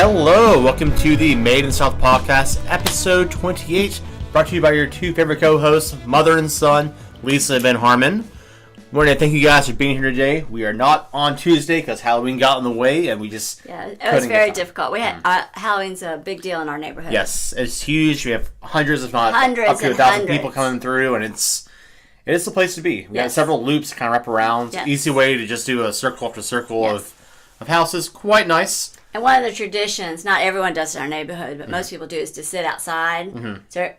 Hello, welcome to the Made in South podcast, episode 28, brought to you by your two favorite co-hosts, mother and son, Lisa and Ben Harmon. I want to thank you guys for being here today. We are not on Tuesday because Halloween got in the way, and we just it was very difficult. We had Halloween's a big deal in our neighborhood. Yes, it's huge. We have hundreds, if not up to 1,000 people coming through, and it is the place to be. We got several loops to kind of wrap around. Yes. Easy way to just do a circle after circle of houses. Quite nice. And one of the traditions, not everyone does it in our neighborhood, but most people do, is to sit outside. Mm-hmm. So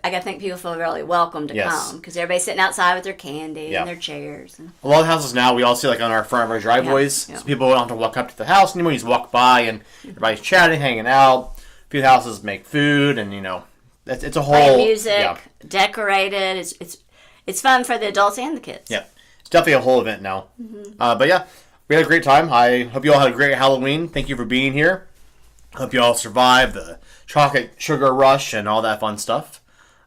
I think people feel really welcome to come because everybody's sitting outside with their candy and their chairs. And a lot of houses now, we all see like on our front of our driveways. So people don't have to walk up to the house anymore. You just walk by and everybody's chatting, hanging out. A few houses make food, and it's a whole play music, decorated. It's fun for the adults and the kids. Yeah, it's definitely a whole event now. Mm-hmm. But yeah. We had a great time. I hope you all had a great Halloween. Thank you for being here. Hope you all survived the chocolate sugar rush and all that fun stuff.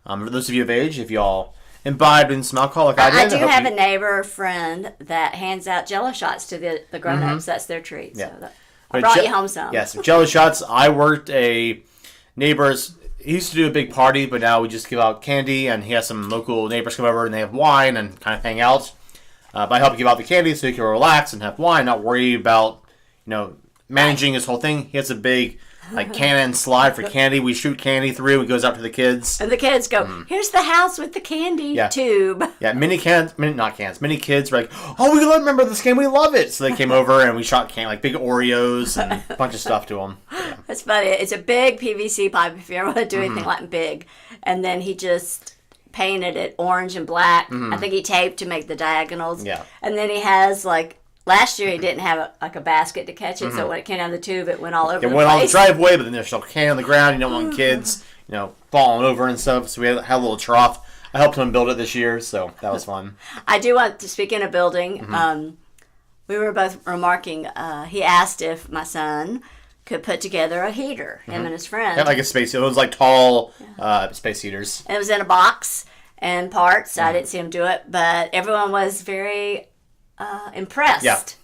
For those of you of age, if you all imbibed in some alcohol like I did. I do have a neighbor friend that hands out Jello shots to the grown-ups. Mm-hmm. That's their treat. Yeah. So I brought you home some. Yes, Jello shots. I worked a neighbor's. He used to do a big party, but now we just give out candy, and he has some local neighbors come over, and they have wine and kind of hang out. But I help give out the candy so you can relax and have wine, not worry about, managing his whole thing. He has a big, cannon slide for candy. We shoot candy through. It goes out to the kids. And the kids go, here's the house with the candy tube. Yeah, many kids were like, oh, we remember this game. We love it. So they came over and we shot candy, big Oreos and a bunch of stuff to them. Yeah. That's funny. It's a big PVC pipe if you ever want to do anything like big. And then he just painted it orange and black. Mm-hmm. I think he taped to make the diagonals. Yeah. And then he has last year he didn't have a basket to catch it, so when it came down the tube, it went all over the place. It went on the driveway, but then there's still can on the ground. You don't want kids, falling over and stuff. So we had a little trough. I helped him build it this year, so that was fun. I do want to, speaking of building, we were both remarking, he asked if my son could put together a heater, him and his friend. Yeah, like a space heater. It was tall space heaters. And it was in a box and parts. I didn't see him do it, but everyone was very impressed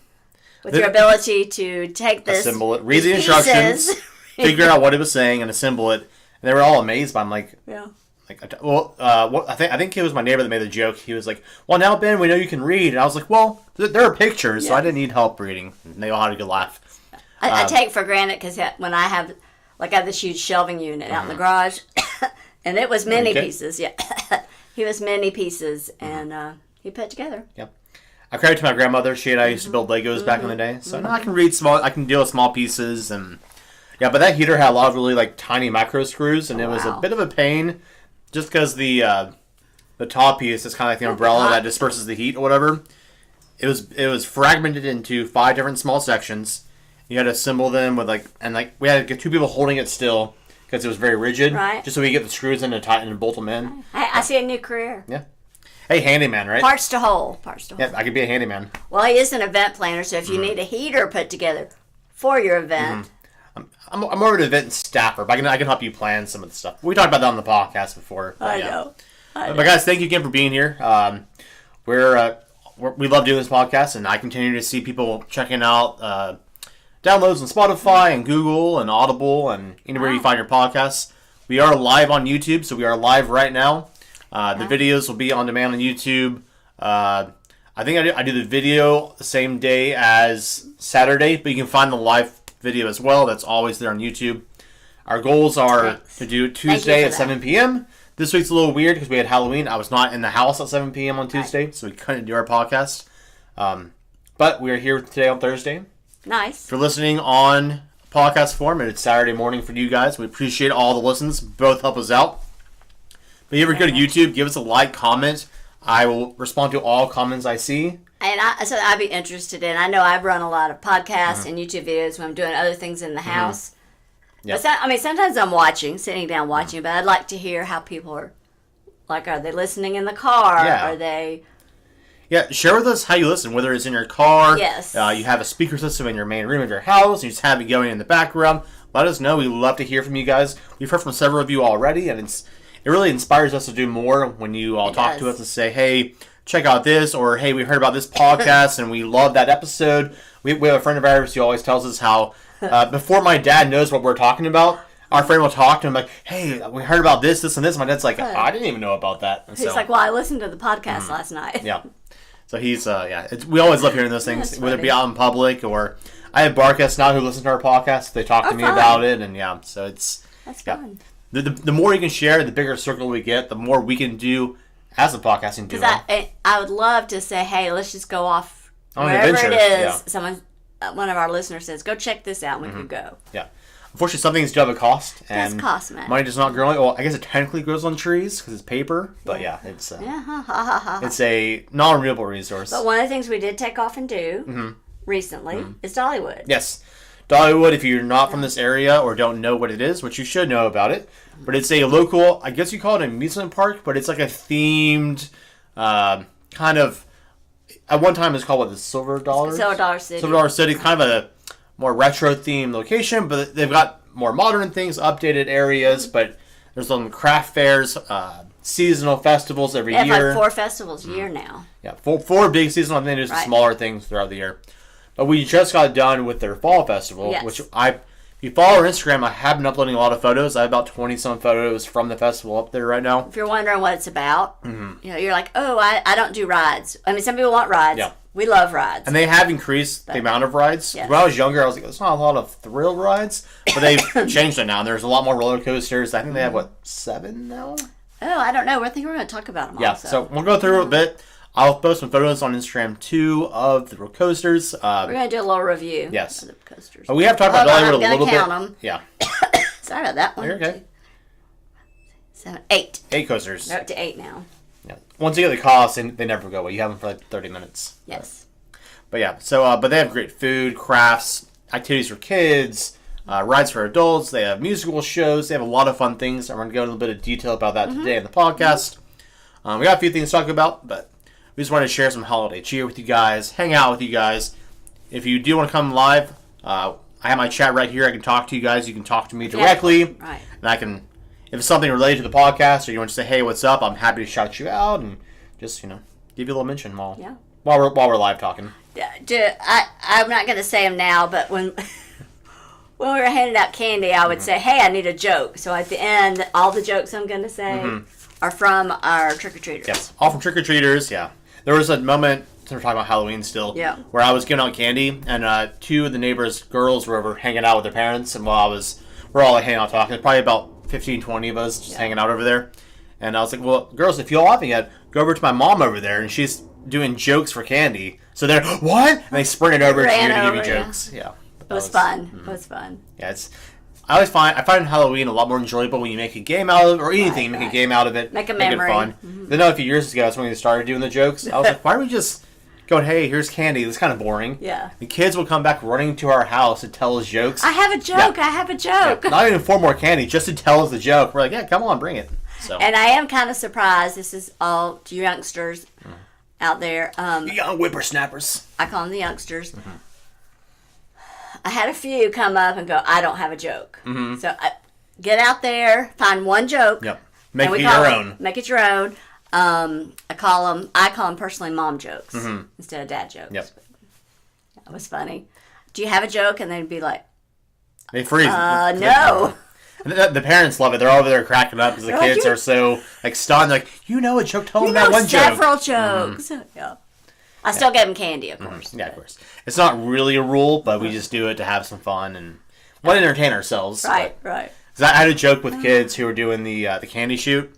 with your ability to take this, assemble it, read the instructions, figure out what it was saying, and assemble it. And they were all amazed. But I'm like, I think it was my neighbor that made the joke. He was like, "Well, now Ben, we know you can read." And I was like, "Well, there are pictures, so I didn't need help reading." And they all had a good laugh. I take for granted because when I have this huge shelving unit out in the garage, and it was many pieces. Yeah, he was many pieces, and he put it together. Yep. I credit to my grandmother. She and I used to build Legos back in the day, so now I can read small. I can deal with small pieces, and but that heater had a lot of really tiny micro screws, and it was a bit of a pain, just because the top piece is kind of like the umbrella that disperses the heat or whatever. It was fragmented into 5 different small sections. You had to assemble them with we had to get 2 people holding it still because it was very rigid, right? Just so we get the screws in and tighten and bolt them in. I see a new career. Yeah. Hey, handyman, right? Parts to hold. Yeah, I could be a handyman. Well, he is an event planner, so if you need a heater put together for your event. I'm more of an event staffer, but I can help you plan some of the stuff. We talked about that on the podcast before. I know. But guys, thank you again for being here. We love doing this podcast, and I continue to see people checking out downloads on Spotify and Google and Audible and anywhere you find your podcasts. We are live on YouTube, so we are live right now. The videos will be on demand on YouTube. I think I do the video the same day as Saturday, but you can find the live video as well. That's always there on YouTube. Our goals are to do Tuesday at 7 p.m. This week's a little weird because we had Halloween. I was not in the house at 7 p.m. on Tuesday, so we couldn't do our podcast. But we are here today on Thursday. Nice. If you're listening on podcast form, and it's Saturday morning for you guys, we appreciate all the listens. Both help us out. But if you ever go to YouTube, give us a like, comment. I will respond to all comments I see. And I'd be interested in. I know I've run a lot of podcasts and YouTube videos when I'm doing other things in the house. Yep. But sometimes I'm sitting down watching, but I'd like to hear how people are. Are they listening in the car? Yeah. Are they? Yeah, share with us how you listen, whether it's in your car. Yes. You have a speaker system in your main room of your house, and you just have it going in the background. Let us know. We love to hear from you guys. We've heard from several of you already, and it really inspires us to do more when you all talk to us and say, hey, check out this, or hey, we heard about this podcast and we love that episode. We have a friend of ours who always tells us how before my dad knows what we're talking about, our friend will talk to him like, hey, we heard about this, this, and this. My dad's like, I didn't even know about that. And he's like, well, I listened to the podcast last night. Yeah. So he's, we always love hearing those things, whether it be out in public or I have bar guests now who listen to our podcast. They talk to me about it, and so it's... That's fun. The more you can share, the bigger circle we get, the more we can do as a podcasting duo. Because I would love to say, hey, let's just go off wherever it is. Someone, one of our listeners says, go check this out, and we could go. Yeah. Unfortunately, some things do have a cost. And cost, man. Money does not grow. Well, I guess it technically grows on trees because it's paper. But it's it's a non-renewable resource. But one of the things we did take off and do recently is Dollywood. Yes. Dollywood, if you're not from this area or don't know what it is, which you should know about it, but it's a local, I guess you call it an amusement park, but it's like a themed kind of, at one time it's called, the Silver Dollar? Silver Dollar City. Silver Dollar City, kind of a more retro themed location, but they've got more modern things, updated areas, but there's some craft fairs, seasonal festivals every year. They have like 4 festivals a year now. Yeah, four big seasonal, and then there's smaller things throughout the year. But we just got done with their fall festival, which if you follow our Instagram, I have been uploading a lot of photos. I have about 20-some photos from the festival up there right now. If you're wondering what it's about, you're like, oh, I don't do rides. I mean, some people want rides. Yeah. We love rides. And they have increased the amount of rides. Yes. When I was younger, I was like, there's not a lot of thrill rides. But they've changed it now. And there's a lot more roller coasters. I think they have, 7 now? Oh, I don't know. I think we're going to talk about them also. Yeah, so we'll go through a bit. I'll post some photos on Instagram, too, of the coasters. We're going to do a little review of the coasters. We have talked about Dollywood a little bit. Them. Yeah. Sorry about that one. You're okay. 2, 7, 8. 8 coasters. They're up to 8 now. Yeah. Once you get the cost, they never go away. You have them for like 30 minutes. Yes. But yeah, so but they have great food, crafts, activities for kids, rides for adults. They have musical shows. They have a lot of fun things. I'm going to go into a little bit of detail about that today in the podcast. We got a few things to talk about, but we just wanted to share some holiday cheer with you guys, hang out with you guys. If you do want to come live, I have my chat right here. I can talk to you guys. You can talk to me directly. Yeah, right. And I can, if it's something related to the podcast or you want to say, hey, what's up, I'm happy to shout you out and just, give you a little mention while we're live talking. I'm not going to say them now, but when we were handing out candy, I would say, hey, I need a joke. So at the end, all the jokes I'm going to say are from our trick-or-treaters. Yes, all from trick-or-treaters, yeah. There was a moment, since we're talking about Halloween still, where I was giving out candy, and 2 of the neighbors' girls were over hanging out with their parents, and while we're all hanging out talking, probably about 15, 20 of us just hanging out over there. And I was like, well, girls, if you all haven't yet, go over to my mom over there, and she's doing jokes for candy. So they're, what? And they sprinted over to you to give you jokes. Yeah. It was fun. It was fun. Yeah, I find Halloween a lot more enjoyable when you make a game out of it, or anything, make a game out of it. Make a memory. Make it fun. Then a few years ago, that's when we started doing the jokes. I was like, why are we just going, hey, here's candy. This is kind of boring. Yeah. The kids will come back running to our house and tell us jokes. I have a joke. Yeah. I have a joke. Yeah. Not even 4 more candy, just to tell us the joke. We're like, yeah, come on, bring it. So. And I am kind of surprised. This is all to youngsters out there. The young whippersnappers. I call them the youngsters. I had a few come up and go, I don't have a joke. So get out there, find one joke. Yep. Make it your own. Make it your own. I call them personally mom jokes instead of dad jokes. Yep. That was funny. Do you have a joke? And they'd be like, they freeze. No. The parents love it. They're over there cracking up because the kids are so stunned. They're like, a joke. Tell them that one joke. Several jokes. Yeah. I still give them candy, of course. Yeah, of course. It's not really a rule, but we just do it to have some fun and want to entertain ourselves. Right. I had a joke with kids who were doing the candy shoot.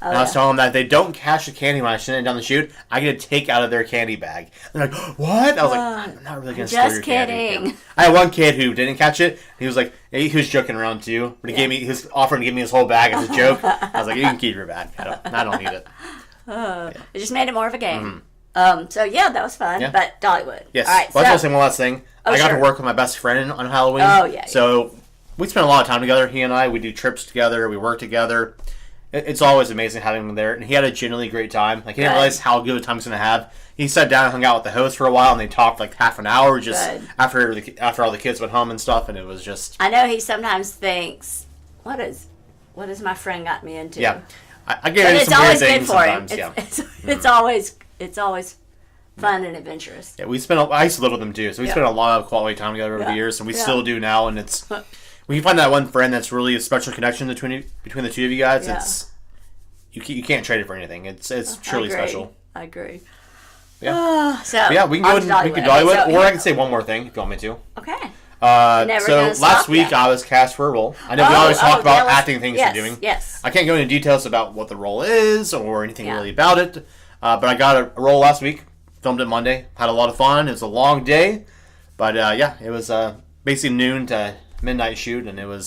And I was telling them that if they don't catch the candy when I send it down the chute, I get to take out of their candy bag. And they're like, what? I was like, I'm not really going to steal your candy. Just kidding. Yeah. I had one kid who didn't catch it. He was like, he was joking around too. But he was offering to give me his whole bag as a joke. I was like, you can keep your bag. I don't need it. It just made it more of a game. So that was fun. Yeah. But Dollywood. Yes. All right. Well, I was going to say one last thing. I got to work with my best friend on Halloween. Oh, yeah. So we spend a lot of time together. He and I, we do trips together. We work together. It's always amazing having him there. And he had a genuinely great time. Like, he didn't realize how good a time he's going to have. He sat down and hung out with the host for a while, and they talked like half an hour just after all the kids went home and stuff. And it was just... I know he sometimes thinks, what has my friend got me into? Yeah. I get into some weird things sometimes. It's always fun and adventurous. Yeah, I used to live with them too, so we spent a lot of quality time together over the years, and we still do now. And it's when you find that one friend that's really a special connection between the two of you guys. It's you can't trade it for anything. It's truly special. I agree. Yeah. So we can go and we can Dollywood, or I can say one more thing if you want me to. Okay. So last week I was cast for a role. I know we always talk about acting things you're doing. Yes. I can't go into details about what the role is or anything really about it. But I got a role last week. Filmed it Monday. Had a lot of fun. It was a long day, but it was basically noon to midnight shoot, and it'll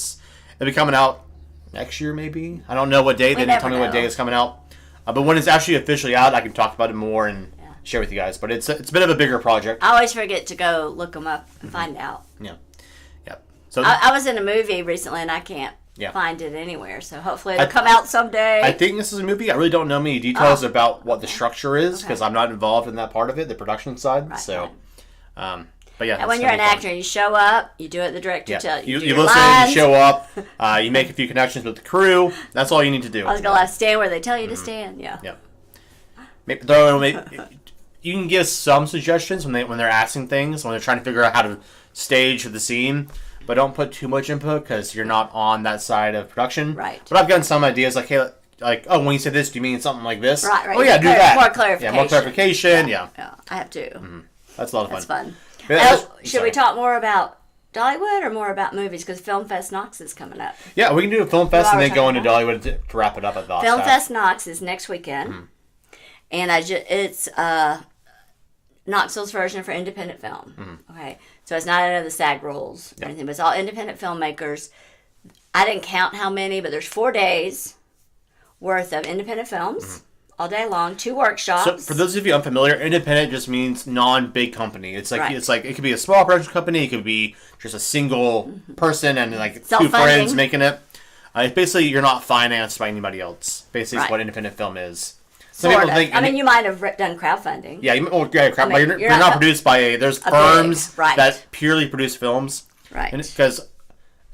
be coming out next year maybe. I don't know what day. They didn't tell me what day it's coming out. But when it's actually officially out, I can talk about it more and share with you guys. But it's a bit of a bigger project. I always forget to go look them up and find out. Yeah. So I was in a movie recently, and I can't find it anywhere. So hopefully it'll come out someday. I think this is a movie. I really don't know many details about what the structure is because I'm not involved in that part of it, the production side. Right, so, but yeah. And when you're an actor, you show up, you do what the director tells you. You listen, lines. You show up, you make a few connections with the crew. That's all you need to do. I was gonna stand where they tell you to stand. Yeah. You can give some suggestions when they're asking things, when they're trying to figure out how to stage the scene. But don't put too much input because you're not on that side of production. Right. But I've gotten some ideas like, hey, when you say this, do you mean something like this? Right. Oh, yeah, do that. More clarification. Yeah, more clarification, yeah. I have to. Mm-hmm. That's a lot of fun. That's fun. Should we talk more about Dollywood or more about movies? Because Film Fest Knox is coming up. Yeah, we can do a Film Fest and then go into Dollywood to wrap it up at the Film Fest Knox is next weekend. And it's Knoxville's version for independent film. Okay. So it's not under the SAG rules or anything, but it's all independent filmmakers. I didn't count how many, but there's 4 days worth of independent films all day long, 2 workshops. So for those of you unfamiliar, independent just means non-big company. It's like it could be a small production company, it could be just a single person and like 2 friends making it. It's basically you're not financed by anybody else. Basically, is what independent film is. Sort of. You might have done crowdfunding. Yeah, you're not produced by there's firms that purely produce films. Right. Because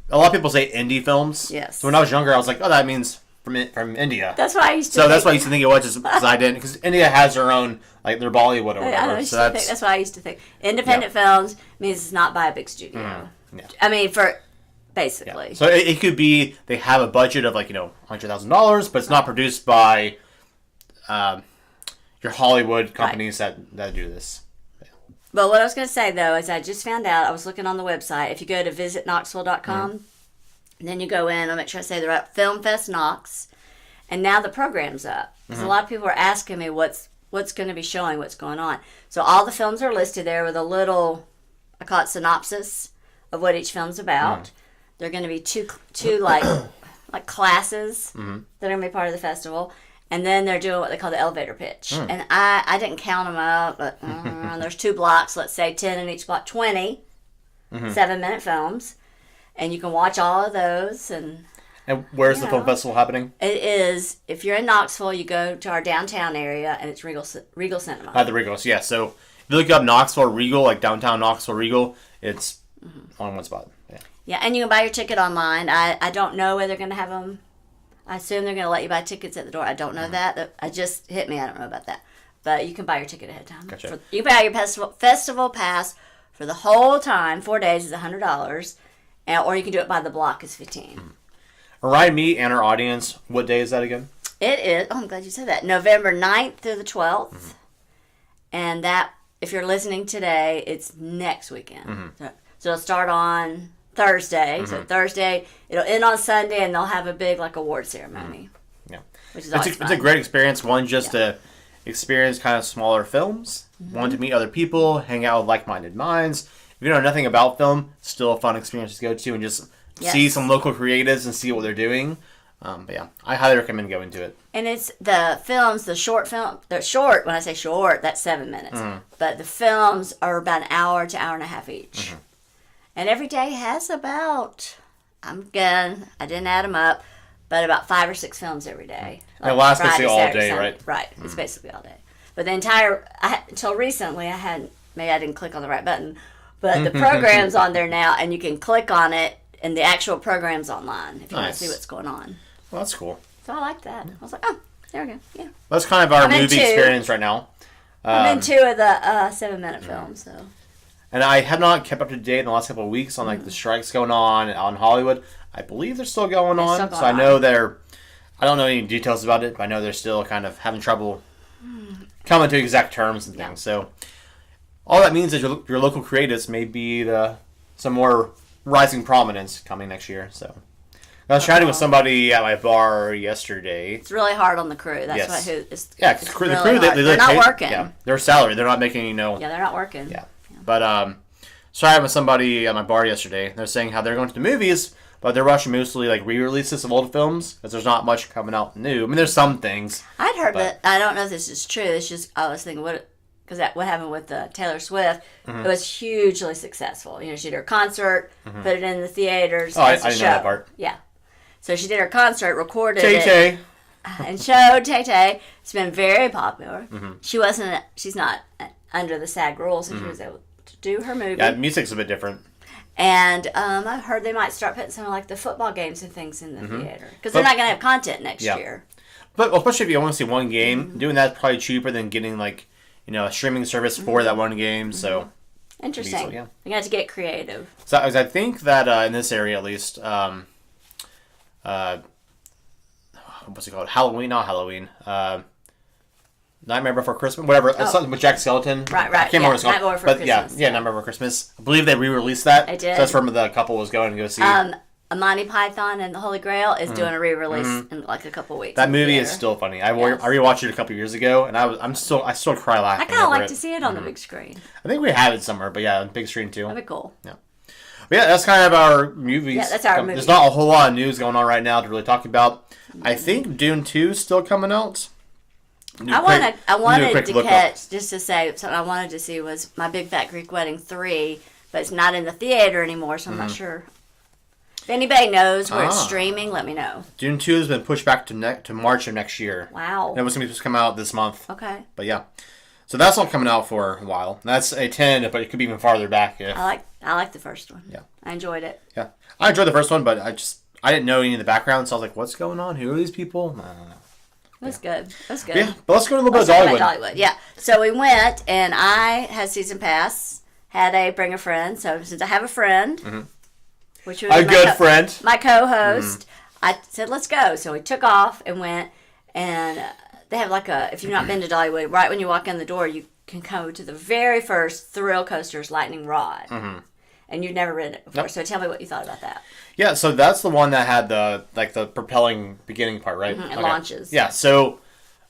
a lot of people say indie films. Yes. So when I was younger, I was like, oh, that means from India. That's what I used to think. So that's what I used to think it was, just because I didn't. Because India has their own, like their Bollywood or whatever. That's what I used to think. Independent films means it's not by a big studio. I mean, basically. Yeah. So it could be they have a budget of $100,000, but it's not produced by your Hollywood companies that do this. But what I was going to say, though, is I just found out, I was looking on the website, if you go to visitknoxville.com, then you go in, I'll make sure I say the right, Film Fest Knox, and now the program's up. Because a lot of people are asking me what's going to be showing, what's going on. So all the films are listed there with a little, I call it synopsis of what each film's about. They're going to be two like classes that are going to be part of the festival. And then they're doing what they call the elevator pitch. And I didn't count them up, but there's 2 blocks, let's say 10 in each block, 20 7-minute films. And you can watch all of those. And where's the film festival happening? It is, if you're in Knoxville, you go to our downtown area, and it's Regal Cinema. The Regals, yeah. So if you look up Knoxville Regal, like downtown Knoxville Regal, it's on one spot. Yeah, and you can buy your ticket online. I don't know whether they're going to have them. I assume they're going to let you buy tickets at the door. I don't know that. I just hit me. I don't know about that. But you can buy your ticket ahead of time. Gotcha. You can buy your festival pass for the whole time. 4 days is $100. Or you can do it by the block. It's $15. Remind me and our audience, what day is that again? It is. Oh, I'm glad you said that. November 9th through the 12th. And that, if you're listening today, it's next weekend. So it'll start on Thursday. So Thursday, it'll end on Sunday, and they'll have a big award ceremony. Yeah, which is always fun. It's a great experience. One, just to experience kind of smaller films. One, to meet other people, hang out with like-minded minds. If you know nothing about film, still a fun experience to go to and just see some local creatives and see what they're doing. But yeah, I highly recommend going to it. And it's the films, the short film. They're short. When I say short, that's 7 minutes. But the films are about an hour to hour and a half each. And every day has about, I didn't add them up, but about 5 or 6 films every day. It lasts basically all day, Sunday. Right? Right. It's basically all day. But the until recently, maybe I didn't click on the right button, but the program's on there now, and you can click on it, and the actual program's online if you want to see what's going on. Well, that's cool. So I like that. I was like, oh, there we go. Yeah. That's kind of our movie experience right now. I'm in 2 of the 7-minute films, so. And I have not kept up to date in the last couple of weeks on like the strikes going on out in Hollywood. I believe they're still going on. So I know I don't know any details about it, but I know they're still kind of having trouble coming to exact terms and things. So all that means is your local creatives may be some more rising prominence coming next year. So I was chatting with somebody at my bar yesterday. It's really hard on the crew. That's who is. Yeah, the crew they're not working. Yeah, they're salary. They're not making Yeah, they're not working. Yeah. But so I with somebody at my bar yesterday. They're saying how they're going to the movies, but they're watching mostly like re-releases of old films because there's not much coming out new. I mean, there's some things. I'd heard that. I don't know if this is true. It's just I was thinking what happened with Taylor Swift. It was hugely successful. You know, she did her concert, put it in the theaters. Oh, I didn't know that part. Yeah. So she did her concert, recorded Tay-Tay. it, and showed Tay-Tay. It's been very popular. She's not under the SAG rules, so she was able to do her movie. Yeah, music's a bit different. And I've heard they might start putting some of like the football games and things in the theater because they're not going to have content next year. But especially if you want to see one game, doing that's probably cheaper than getting like a streaming service for that one game. So interesting. Easily, You got to get creative. So I think that in this area at least, what's it called? Halloween, not Halloween. Nightmare Before Christmas, whatever. It's something with Jack Skeleton. Right. I can't remember what it's called. Nightmare Before Christmas. Yeah, Nightmare Before Christmas. I believe they re-released that. They did. So that's where the couple was going to go see. Monty Python and the Holy Grail is doing a re-release in like a couple weeks. That movie is still funny. I rewatched it a couple years ago, and I still cry laughing. I kind of like to see it on the big screen. I think we have it somewhere, but yeah, on big screen too. That'd be cool. Yeah. But yeah, that's kind of our movies. Yeah, that's our movies. There's not a whole lot of news going on right now to really talk about. I think Dune 2 is still coming out. I wanted to catch, just to say, something I wanted to see was My Big Fat Greek Wedding 3, but it's not in the theater anymore, so I'm not sure. If anybody knows where it's streaming, let me know. Dune 2 has been pushed back to March of next year. Wow. And it was going to be supposed to come out this month. Okay. But yeah. So that's not coming out for a while. That's a 10, but it could be even farther back. I like the first one. Yeah. I enjoyed it. Yeah. I enjoyed the first one, but I didn't know any of the background, so I was like, what's going on? Who are these people? I don't know. That's good. That's good. Yeah, but let's go to a little bit of Dollywood. Yeah. So we went, and I had season pass, had a bring a friend. So since I have a friend, which was a good friend, my co-host, I said, let's go. So we took off and went, and they have like if you've not been to Dollywood, right when you walk in the door, you can go to the very first thrill coaster's Lightning Rod. And you've never ridden it before. Nope. So tell me what you thought about that. Yeah, so that's the one that had the propelling beginning part, right? It launches. Yeah, so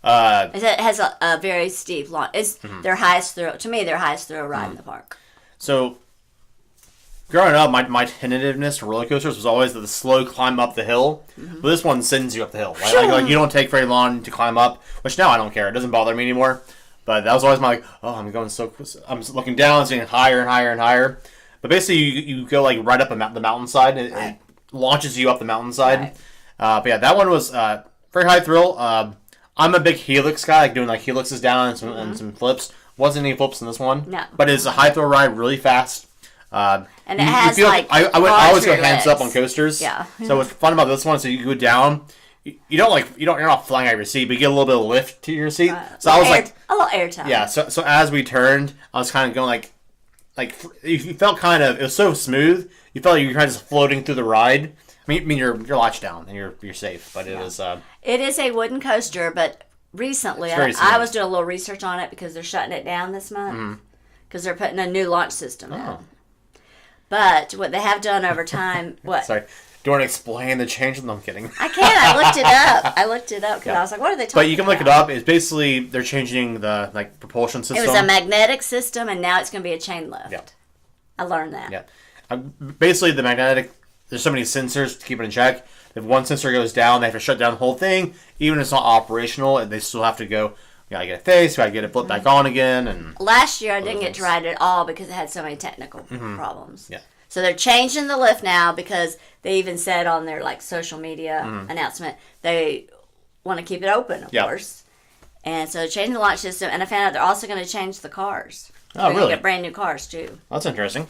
it has a very steep launch. It's their highest thrill. To me, their highest thrill ride in the park. So growing up, my tentativeness to roller coasters was always the slow climb up the hill. But this one sends you up the hill. Right? Like you don't take very long to climb up, which now I don't care. It doesn't bother me anymore. But that was always my I'm going so close. I'm looking down, it's getting higher and higher and higher. But basically, you go like right up the mountainside, and it launches you up the mountainside. Right. But yeah, that one was very high thrill. I'm a big helix guy, like doing like helixes down and some flips. Wasn't any flips in this one. No. But it's a high thrill ride, really fast. And it has like I always go hands up on coasters. Yeah. So what's fun about this one, so you go down. You're not flying out of your seat, but you get a little bit of lift to your seat. So I was like a little airtime. Yeah. So as we turned, I was kind of going like you felt kind of, it was so smooth. You felt like you were kind of just floating through the ride. I mean you're latched down and you're safe, but it was. It is a wooden coaster, but recently I was doing a little research on it because they're shutting it down this month because they're putting a new launch system in. But what they have done over time, Sorry. Do you want to explain the change? No, I'm kidding. I can. I looked it up because I was like, what are they talking about? But you can look it up. It's basically, they're changing the propulsion system. It was a magnetic system, and now it's going to be a chain lift. Yeah. I learned that. Yeah. Basically, the magnetic, there's so many sensors to keep it in check. If one sensor goes down, they have to shut down the whole thing. Even if it's not operational, and they still have to go, you gotta get it fixed, you gotta get it flipped back on again. And last year, I didn't get to ride it at all because it had so many technical problems. Yeah. So they're changing the lift now because they even said on their social media announcement they want to keep it open, of course. And so they're changing the launch system, and I found out they're also going to change the cars. Oh, really? They're going to get brand new cars too. That's interesting.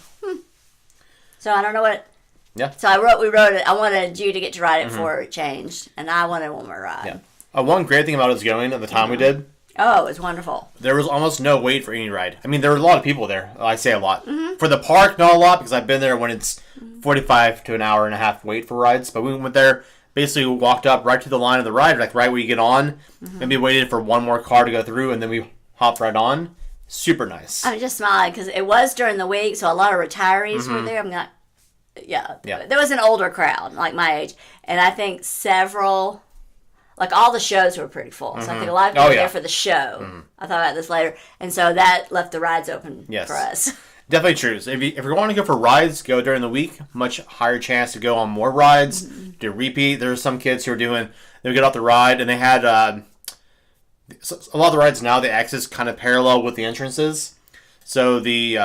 So I don't know what. Yeah. So we wrote it. I wanted you to get to ride it before it changed, and I wanted one more ride. Yeah. One great thing about us going at the time we did. Oh, it's wonderful. There was almost no wait for any ride. I mean, there were a lot of people there. I say a lot. For the park, not a lot, because I've been there when it's 45 to an hour and a half wait for rides. But we went there, basically walked up right to the line of the ride, like right where you get on. Maybe waited for one more car to go through, and then we hopped right on. Super nice. I'm just smiling because it was during the week, so a lot of retirees were there. I'm not. Yeah. There was an older crowd, like my age, and I think several. Like, all the shows were pretty full. So I think a lot of people were there for the show. I thought about this later. And so that left the rides open for us. Definitely true. So if you want to go for rides, go during the week. Much higher chance to go on more rides, to repeat. There's some kids who are they would get off the ride, and they had, a lot of the rides now, the exits kind of parallel with the entrances. So the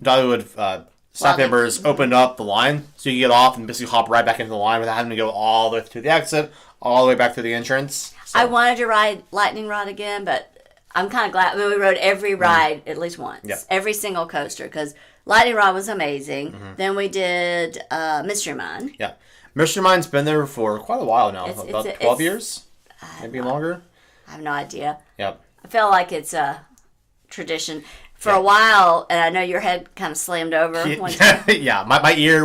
Dollywood staff members opened up the line, so you get off and basically hop right back into the line without having to go all the way to the exit, all the way back to the entrance. So. I wanted to ride Lightning Rod again, but I'm kind of glad. I mean, we rode every ride at least once. Yep. Every single coaster, because Lightning Rod was amazing. Then we did Mystery Mine. Yeah. Mystery Mine's been there for quite a while now. About 12 years? Maybe longer? I have no idea. Yep. I feel like it's a tradition. For a while, and I know your head kind of slammed over one time. Yeah, my ear,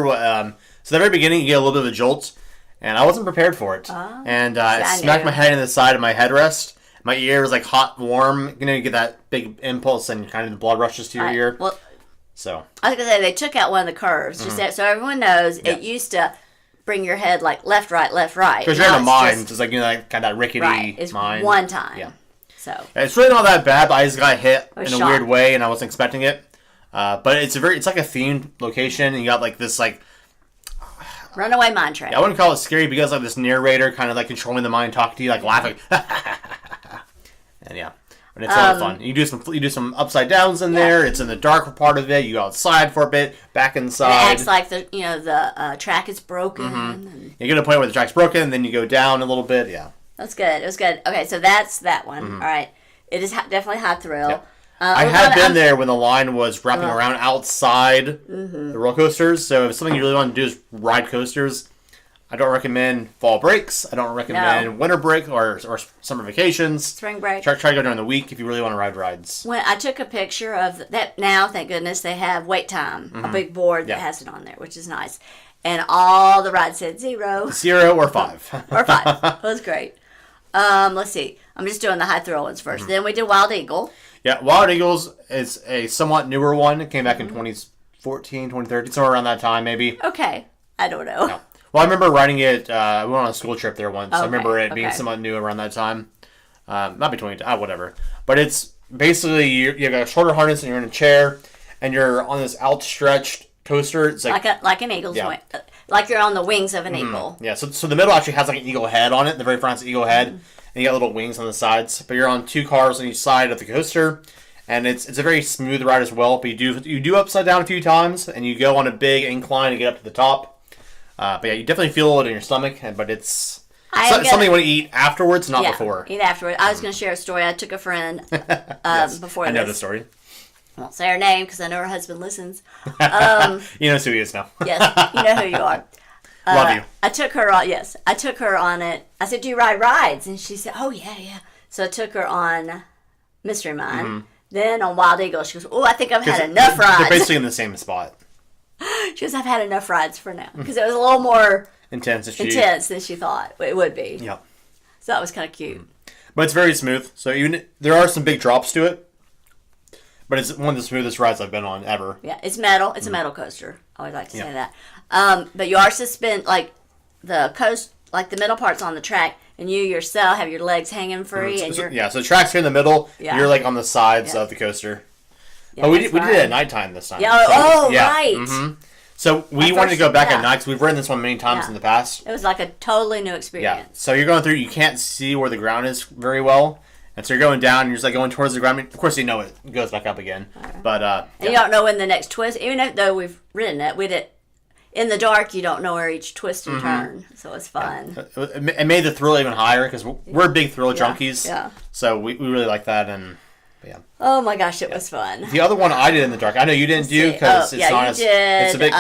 so the very beginning you get a little bit of a jolt, and I wasn't prepared for it. And it smacked my head in the side of my headrest. My ear was like hot, warm. You get that big impulse and kind of the blood rushes to your ear. Well, so I was going to say, they took out one of the curves. Just so everyone knows, it used to bring your head like left, right, left, right. Because you're in a mine. It's like, like kind of that rickety it's mine. One time. Yeah. So it's really not that bad, but I just got hit in a weird way, and I wasn't expecting it. But it's like a themed location, and you got like this like runaway mine train. I wouldn't call it scary because like this narrator kind of like controlling the mine, talking to you, like laughing, and but it's a lot of fun. You do some upside downs in there. It's in the darker part of it. You go outside for a bit, back inside. And it acts like the track is broken. And you get to a point where the track's broken, then you go down a little bit. Yeah. That's good. It was good. Okay, so that's that one. All right. It is definitely high thrill. Yep. I had been there when the line was wrapping around outside the roller coasters. So if something you really want to do is ride coasters, I don't recommend fall breaks. I don't recommend winter break or summer vacations. Spring break. Try to go during the week if you really want to ride rides. When I took a picture of that, now, thank goodness, they have wait time. A big board that has it on there, which is nice. And all the rides said 0. 0 or 5. Or 5. It was great. Let's see. I'm just doing the high thrill ones first. Then we did Wild Eagle. Yeah, Wild Eagles is a somewhat newer one. It came back in 2014, 2013, somewhere around that time, maybe. Okay. I don't know. No. Well, I remember riding it. We went on a school trip there once. Okay. I remember it being somewhat new around that time. Not between, whatever. But it's basically, you have a shorter harness and you're in a chair, and you're on this outstretched coaster. It's like an eagle's wing. Like you're on the wings of an eagle. Yeah, so the middle actually has like an eagle head on it. The very front's an eagle head. And you got little wings on the sides. But you're on 2 cars on each side of the coaster. And it's a very smooth ride as well. But you do upside down a few times. And you go on a big incline to get up to the top. But yeah, you definitely feel it in your stomach. But it's something you want to eat afterwards, not before. Eat afterwards. I was going to share a story. I took a friend before this. I know the story. I won't say her name because I know her husband listens. You know who he is now. Yes, you know who you are. Love you. I took her on. Yes, I took her on it. I said, "Do you ride rides?" And she said, "Oh yeah." So I took her on Mystery Mine. Then on Wild Eagle, she goes, "Oh, I think I've had enough rides." They're basically in the same spot. She goes, "I've had enough rides for now," because it was a little more intense than she thought it would be. Yeah. So that was kind of cute. But it's very smooth. So even there are some big drops to it. But it's one of the smoothest rides I've been on ever. Yeah, it's metal. It's a metal coaster. I always like to say that. But you are suspended, like the middle part's on the track, and you yourself have your legs hanging free. And so the track's here in the middle. Yeah. You're like on the sides of the coaster. Yeah, but we did it at nighttime this time. Yeah. Right. Mm-hmm. So we wanted to go back at night because we've ridden this one many times in the past. It was like a totally new experience. Yeah. So you're going through. You can't see where the ground is very well. And so you're going down, and you're just like going towards the ground. I mean, of course, you know it goes back up again. But and you don't know when the next twist, even though we've ridden it, in the dark, you don't know where each twist and turn. So it's fun. Yeah. It made the thrill even higher because we're big thrill junkies. Yeah. So we really like that. And yeah. Oh my gosh, it was fun. The other one I did in the dark, I know you didn't do because it's not as. You did. It's a bit.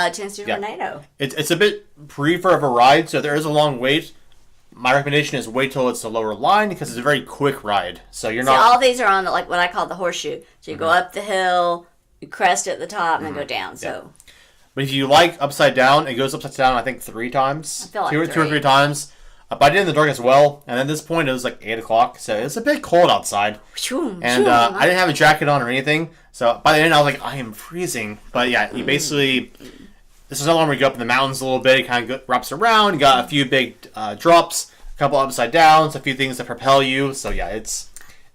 Tornado. It's a bit briefer of a ride, so there is a long wait. my recommendation is wait till it's a lower line because it's a very quick ride. So you're See, not. all these are on like what I call the horseshoe. So you go up the hill, you crest at the top, and then go down. So. But if you like upside down, it goes upside down. I think 3 times. I feel like two or three times. But I did it in the dark as well. And at this point, it was like 8 o'clock, so it's a bit cold outside. And I didn't have a jacket on or anything. So by the end, I was like, I am freezing. But yeah, you basically. This is another one where you go up in the mountains a little bit. It kind of wraps around. You got a few big drops, a couple upside downs, a few things that propel you. So yeah, it's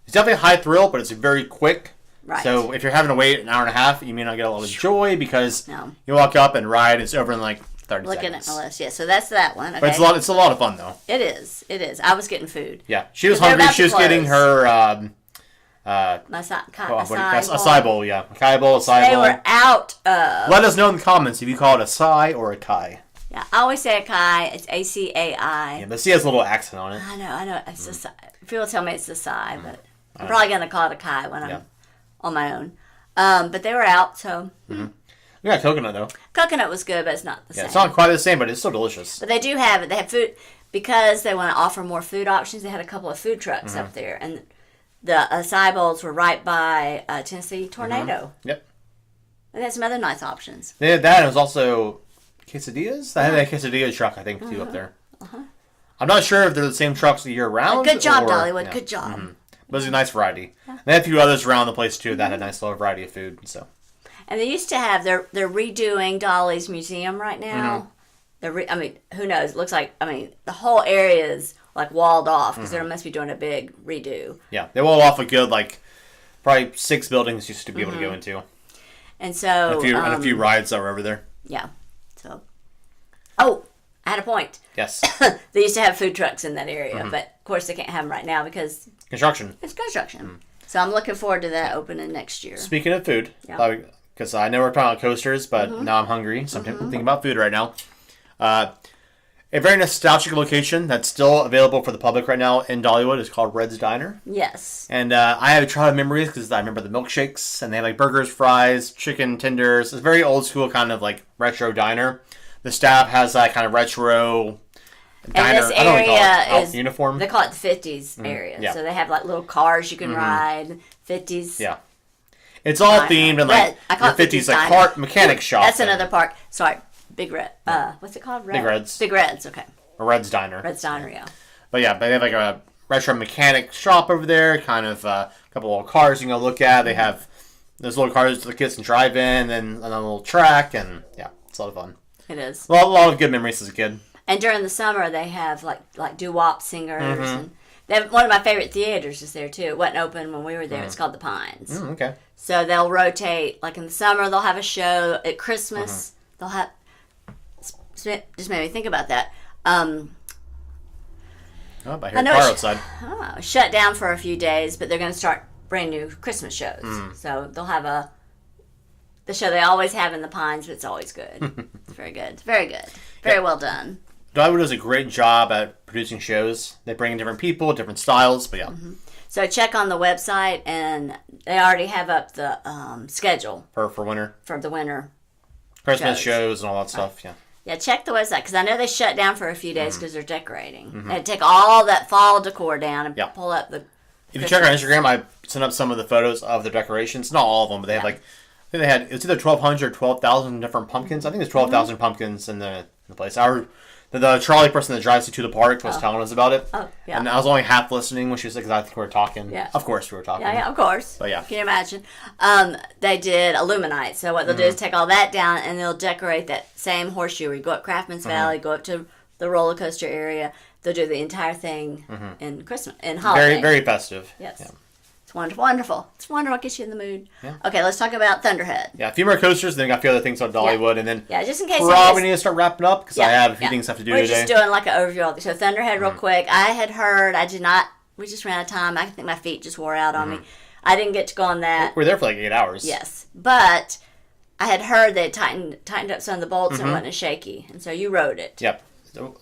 definitely a high thrill, but it's very quick. Right. So if you're having to wait an hour and a half, you may not get a lot of joy because you walk up and ride. It's over in like 30 Looking seconds. at my list, yeah. So that's that one. Okay. But it's a lot of fun though. It is. It is. I was getting food. Yeah, she was hungry. She was getting her acai bowl. Yeah, acai bowl, acai They bowl. were out of. Let us know in the comments if you call it acai or acai. Yeah, I always say acai. It's ACAI. Yeah, but C has a little accent on it. I know. It's acai. People tell me it's acai, but I'm probably gonna call it acai when I'm on my own. But they were out, so. We got coconut though. Coconut was good, but it's not the same. It's not quite the same, but it's still delicious. But they do have it. They have food because they want to offer more food options. They had a couple of food trucks up there, and the acai bowls were right by Tennessee Tornado. Yep. And they had some other nice options. They had that, and it was also quesadillas. I had a quesadilla truck, I think, too, up there. I'm not sure if they're the same trucks year round. Good job, Dollywood. Yeah. Good job. But it was a nice variety. Yeah. They had a few others around the place, too, that had a nice little variety of food. So. And they used to have, they're redoing Dolly's museum right now. Who knows? It looks like, the whole area is like walled off because they must be doing a big redo. Yeah, they walled off a good, probably 6 buildings used to be able to go into. And so. And a few rides that were over there. Yeah. So. Oh, I had a point. Yes. They used to have food trucks in that area, but of course they can't have them right now because. Construction. It's construction. So I'm looking forward to that opening next year. Speaking of food, because I know we're talking about coasters, but now I'm hungry, so I'm thinking about food right now. A very nostalgic location that's still available for the public right now in Dollywood is called Red's Diner. Yes. And I have a childhood memories because I remember the milkshakes, and they have burgers, fries, chicken tenders. It's a very old school kind of retro diner. The staff has that kind of retro diner. And this area is uniform. They call it the 50s area. Yeah. So they have little cars you can ride. 50s. Yeah. It's all themed in I call the it 50s car mechanic shop. That's another park. Sorry. Big Red. What's it called? Big Red's. Big Red's, okay. Or Red's Diner. Red's Diner, yeah. But yeah, they have a retro mechanic shop over there, kind of a couple little cars you can go look at. They have those little cars the kids can drive in, and another little track, and yeah, it's a lot of fun. It is. A lot of good memories as a kid. And during the summer, they have like doo-wop singers. And they have one of my favorite theaters is there too. It wasn't open when we were there. It's called the Pines. Okay. So they'll rotate. Like in the summer, they'll have a show. At Christmas, they'll have. Just made me think about that. I hear a car outside. Shut down for a few days, but they're going to start brand new Christmas shows. So they'll have the show they always have in the Pines, but it's always good. It's very good. It's very good. Very well done. Dollywood does a great job at producing shows. They bring in different people, different styles, but yeah. So check on the website, and they already have up the schedule for winter. For the winter. Christmas shows and all that stuff, yeah. Yeah, check the website, because I know they shut down for a few days because they're decorating. They had to take all that fall decor down and pull up the If you check our Instagram, I sent up some of the photos of the decorations. Not all of them, but they have I think they had, it's either 1,200 or 12,000 different pumpkins. I think there's 12,000 pumpkins in the place. The trolley person that drives you to the park was telling us about it. Oh, yeah. And I was only half listening when she was like, because I think we were talking. Yeah. Of course we were talking. Yeah, of course. But yeah. Can you imagine? They did Illuminite. So what they'll do is take all that down and they'll decorate that same horseshoe where you go up Craftman's Valley, go up to the roller coaster area. They'll do the entire thing in Christmas, in holiday. Very, very festive. Yes. Yeah. It's wonderful. It's wonderful. It gets you in the mood. Yeah. Okay, let's talk about Thunderhead. Yeah, a few more coasters, then got a few other things on Dollywood, and then just in case probably need to start wrapping up because I have a few things I have to do today. We're just doing like an overview. So Thunderhead real quick. I had heard, we just ran out of time. I think my feet just wore out on me. I didn't get to go on that. We were there for like 8 hours. Yes, but I had heard they tightened up some of the bolts and it wasn't as shaky, and so you rode it. Yep.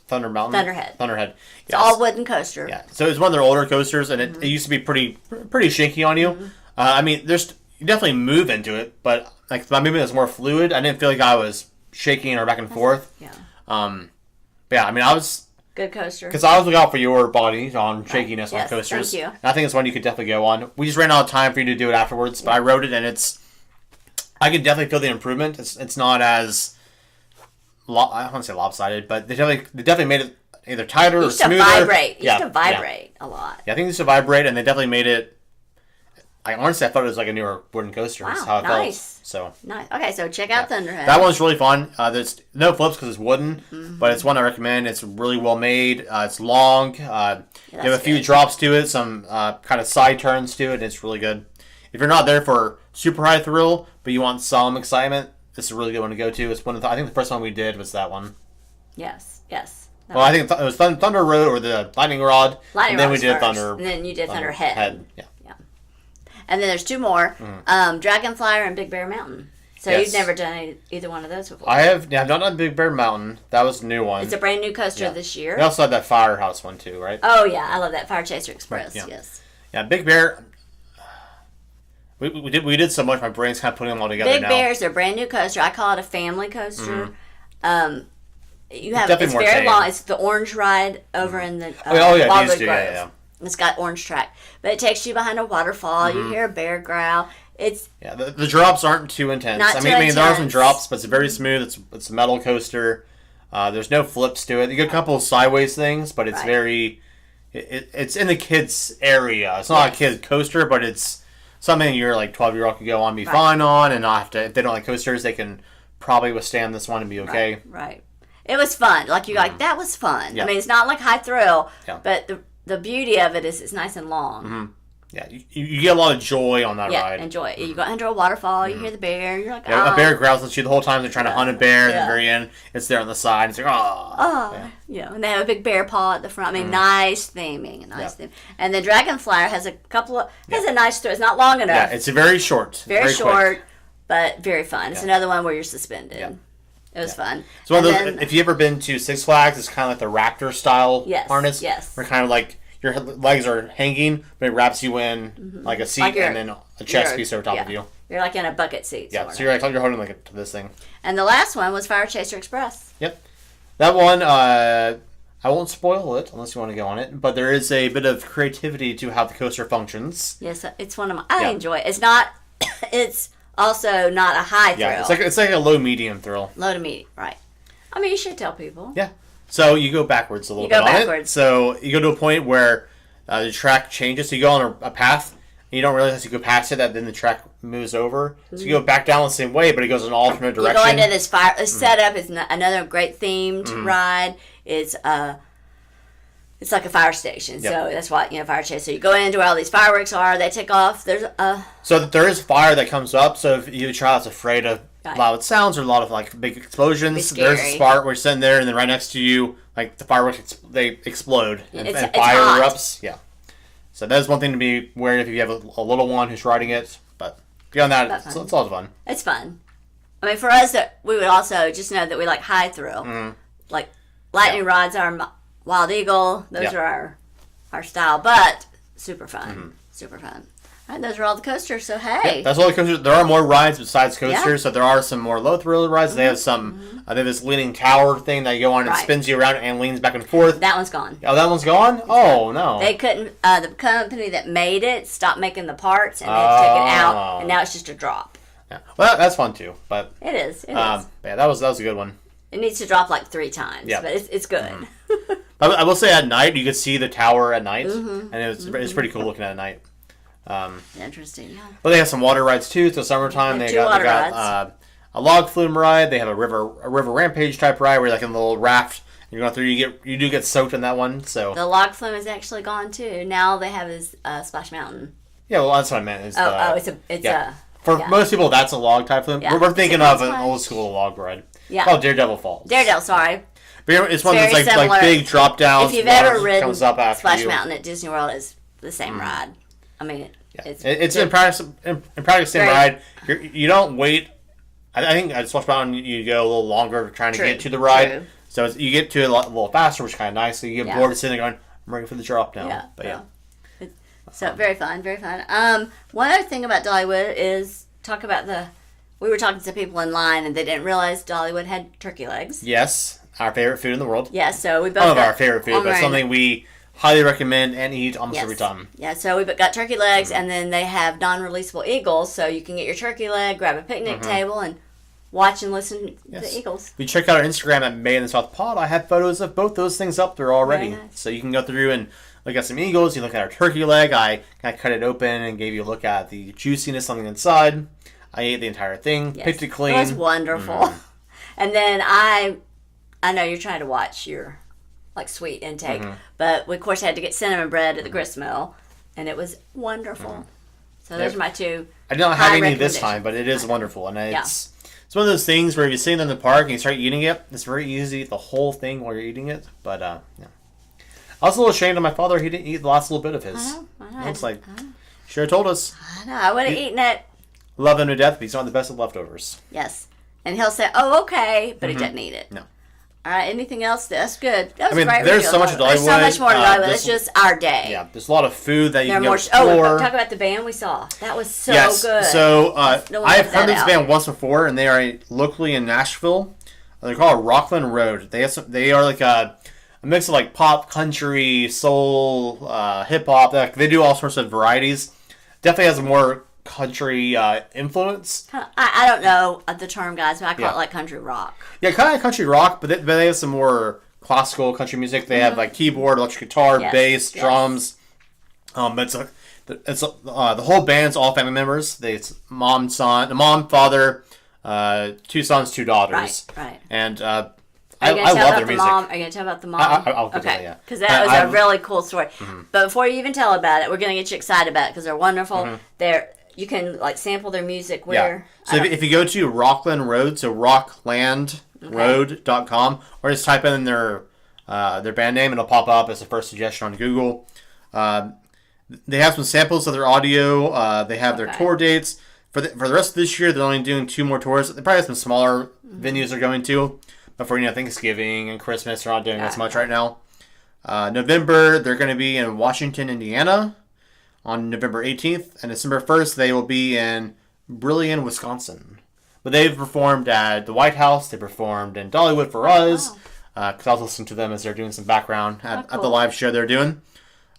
Thunderhead. Yes. It's all wooden coaster. Yeah. So it's one of their older coasters, and it used to be pretty shaky on you. You definitely move into it, but like my movement is more fluid. I didn't feel like I was shaking or back and forth. Yeah. But yeah, I was Good coaster. Because I always look out for your body on shakiness on coasters. Thank you. And I think it's one you could definitely go on. We just ran out of time for you to do it afterwards, but I wrote it, and I can definitely feel the improvement. It's not as I don't want to say lopsided, but they definitely made it either tighter or smoother. It used to vibrate a lot. Yeah, I think it used to vibrate, and they definitely made it. I thought it was like a newer wooden coaster. Wow, That's how it nice. felt. So nice. Okay, so check out Thunderhead. That one's really fun. There's no flips because it's wooden, but it's one I recommend. It's really well made. It's long. You have a few drops to it, some kind of side turns to it, and it's really good. If you're not there for super high thrill, but you want some excitement, this is a really good one to go to. It's one of I think the first one we did was that one. Yes. Well, I think it was Thunder Road or the Lightning Rod, and then we did Thunder. And then you did Thunderhead. Yeah. And then there's two more, Dragonflyer and Big Bear Mountain. So you've never done either one of those before. I've not done Big Bear Mountain. That was a new one. It's a brand new coaster this year. We also had that Firehouse one too, right? Oh yeah, I love that Fire Chaser Express. Yes. Yeah, Big Bear. We did so much. My brain's kind of putting them all together Big now. Bear's a brand new coaster. I call it a family coaster. It's more very tame. long. It's the orange ride over in the Wildwood Grove. yeah. It's got orange track, but it takes you behind a waterfall. You hear a bear growl. It's the drops aren't too intense. Not too there are some intense. drops, but it's very smooth. It's a metal coaster. There's no flips to it. You get a couple of sideways things, but it's very. It's in the kids area. It's not a kid coaster, but it's something your 12-year-old can go on, be fine on, and not have to. If they don't like coasters, they can probably withstand this one and be okay. Right. It was fun. That was fun. Yeah. I mean, it's not like high thrill, but the beauty of it is it's nice and long. Yeah, you get a lot of joy on that ride. Yeah, enjoy it. You go under a waterfall, you hear the bear, you're like, a bear growls at you the whole time. They're trying to hunt a bear, and at the very end, it's there on the side. It's like, and they have a big bear paw at the front. I mean, nice theming, theme. And the Dragonflyer has a nice throw. It's not long enough. Yeah, it's very short. Very short, quick. But very fun. It's another one where you're suspended. Yeah. It was fun. So one of those, if you've ever been to Six Flags, it's kind of like the Raptor style harness. Yes. Where kind of like your legs are hanging, but it wraps you in like a seat and then a chest piece over top of you. You're like in a bucket seat. Yeah, so you're holding this thing. And the last one was Fire Chaser Express. Yep. That one, I won't spoil it unless you want to go on it, but there is a bit of creativity to how the coaster functions. Yes, it's one of my... I enjoy it. It's not... It's also not a high thrill. Yeah, it's like a low-medium thrill. Low to medium, right. I mean, you should tell people. Yeah. So you go backwards a little bit on it. So you go to a point where the track changes. So you go on a path, and you don't realize as you go past it that then the track moves over. So you go back down the same way, but it goes in an alternate direction. You go into this fire... The setup is another great themed ride. It's like a fire station, so that's why Fire Chase. So you go into where all these fireworks are. They take off. So there is fire that comes up. So if you child's afraid of loud sounds or a lot of big explosions, there's a spot where you're sitting there, and then right next to you, the fireworks they explode and fire erupts. Yeah. So that is one thing to be wary of if you have a little one who's riding it. But beyond that, it's all fun. It's fun. I mean, for us, we would also just know that we like high thrill, like lightning rods are. Wild Eagle, those are our style, but super fun. Super fun. All right, those are all the coasters, so hey. Yeah, that's all the coasters. There are more rides besides coasters, so there are some more low thrill rides. They have some, they have this leaning tower thing that you go on and spins you around and leans back and forth. That one's gone. Oh, that one's gone? Oh, no. They couldn't, the company that made it stopped making the parts and they had to take it out, and now it's just a drop. Yeah. Well, that's fun too, but. It is. Yeah, that was a good one. It needs to drop like 3 times, but it's good. I will say at night you could see the tower at night, and it's pretty cool looking at night. Interesting, yeah. But they have some water rides too. So summertime they got a log flume ride. They have a river rampage type ride where you're like in a little raft. You're going through. You do get soaked in that one. So the log flume is actually gone too. Now they have is Splash Mountain. Yeah, well that's what I meant. For most people that's a log type flume. Yeah. We're thinking of an old school log ride. Yeah. Oh, Daredevil Falls. Sorry. But it's one that's like big drop downs. If you've ever ridden Splash Mountain at Disney World, it's the same ride. I mean, it's in practice same ride. You don't wait. I think at Splash Mountain you go a little longer trying to get to the ride. True. So you get to it a little faster, which is kind of nice. So you get bored sitting there going, I'm ready for the drop down. Yeah. But so very fun, very fun. One other thing about Dollywood is we were talking to people in line and they didn't realize Dollywood had turkey legs. Yes. our favorite food in the world. Yeah, so we both One of got our favorite food, but something we highly recommend and eat almost every time. Yeah, so we got turkey legs, and then they have non-releasable eagles, so you can get your turkey leg, grab a picnic table, and watch and listen to the eagles. If you check out our Instagram at May in the South Pod, I have photos of both those things up there already. Very nice. So you can go through and look at some eagles. You look at our turkey leg. I kind of cut it open and gave you a look at the juiciness on the inside. I ate the entire thing, picked it clean. It was wonderful. And then I know you're trying to watch your sweet intake, but we of course had to get cinnamon bread at the grist mill, and it was wonderful. So those are my two. I did not have any this time, but it is wonderful, and it's one of those things where if you're sitting in the park and you start eating it, it's very easy to eat the whole thing while you're eating it. But I was a little ashamed of my father. He didn't eat the last little bit of his. I know. It's like, should have told us. I know. I would have eaten it. Love him to death, but he's not the best of leftovers. Yes. And he'll say, "Oh, okay," but he doesn't eat it. No. All right. Anything else? That's good. That was great. There's so much to Dollywood. There's so much more to Dollywood. It's just our day. Yeah. There's a lot of food that you can explore. Oh, talk about the band we saw. That was so good. So I've heard this band once before, and they are locally in Nashville. They're called Rockland Road. They are like a mix of like pop, country, soul, hip hop. They do all sorts of varieties. Definitely has a more country influence. I don't know the term, guys, but I call it like country rock. Yeah, kind of country rock, but they have some more classical country music. They have like keyboard, electric guitar, bass, drums. The whole band's all family members. It's mom, father, 2 sons, 2 daughters. Right. And I love their music. Are you going to tell about the mom? I'll get to that, yeah. Because that was a really cool story. But before you even tell about it, we're going to get you excited about it because they're wonderful. You can sample their music where... Yeah. So if you go to Rockland Road, so rocklandroad.com, or just type in their band name, it'll pop up as the first suggestion on Google. They have some samples of their audio. They have their tour dates. For the rest of this year, they're only doing 2 more tours. They probably have some smaller venues they're going to. But for Thanksgiving and Christmas, they're not doing as much right now. November, they're going to be in Washington, Indiana on November 18th. And December 1st, they will be in Brillion, Wisconsin. But they've performed at the White House. They performed in Dollywood for us. Because I was listening to them as they're doing some background at the live show they're doing.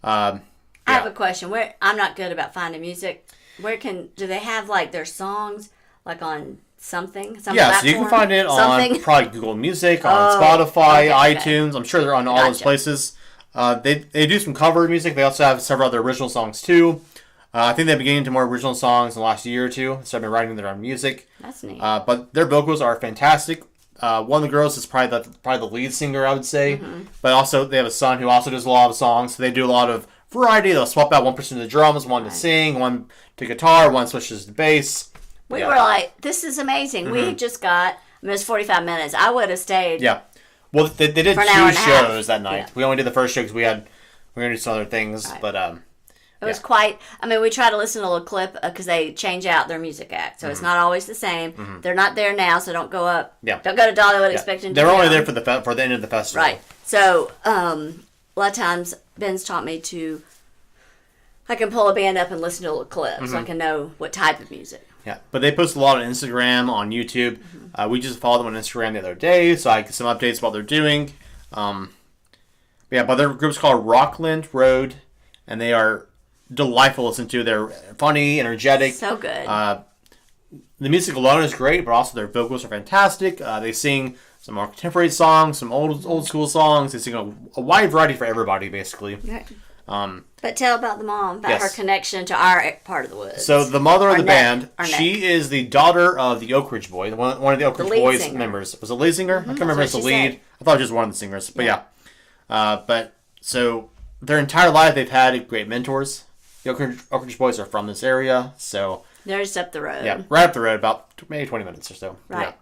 I have a question. I'm not good about finding music. Do they have their songs on something? Some platform? So you can find it on probably Google Music, on Spotify, iTunes. I'm sure they're on all those places. They do some cover music. They also have several other original songs too. I think they've been getting into more original songs in the last year or two. So they've been writing their own music. That's neat. But their vocals are fantastic. One of the girls is probably the lead singer, I would say. But also they have a son who also does a lot of songs. So they do a lot of variety. They'll swap out one person to the drums, one to sing, one to guitar, one switches to bass. We were like, this is something. We just got, it was 45 minutes. I would have stayed. Yeah. Well, they did 2 shows that night. Yeah. We only did the first show because we were going to do some other things. Right. But it was quite, we try to listen to a little clip because they change out their music act. So it's not always the same. They're not there now, so don't go up. Yeah. Don't go to Dollywood expecting to They're only there for the end of the festival. Right. So a lot of times Ben's taught me I can pull a band up and listen to a little clip so I can know what type of music. Yeah, but they post a lot on Instagram, on YouTube. We just followed them on Instagram the other day, so I get some updates about what they're doing. But their group's called Rockland Road, and they are delightful to listen to. They're funny, energetic. So good. The music alone is great, but also their vocals are fantastic. They sing some more contemporary songs, some old school songs. They sing a wide variety for everybody, basically. Right. But tell about the mom, about her connection to our part of the woods. So the mother of the band, she is the daughter of the Oak Ridge Boys, one of the Oak Ridge Boys members. Was it lead singer? I can't remember if it's the lead. I thought it was just one of the singers. But but so their entire life they've had great mentors. The Oak Ridge Boys are from this area, so they're just up the road. Yeah, right up the road, about maybe 20 minutes or so. Right.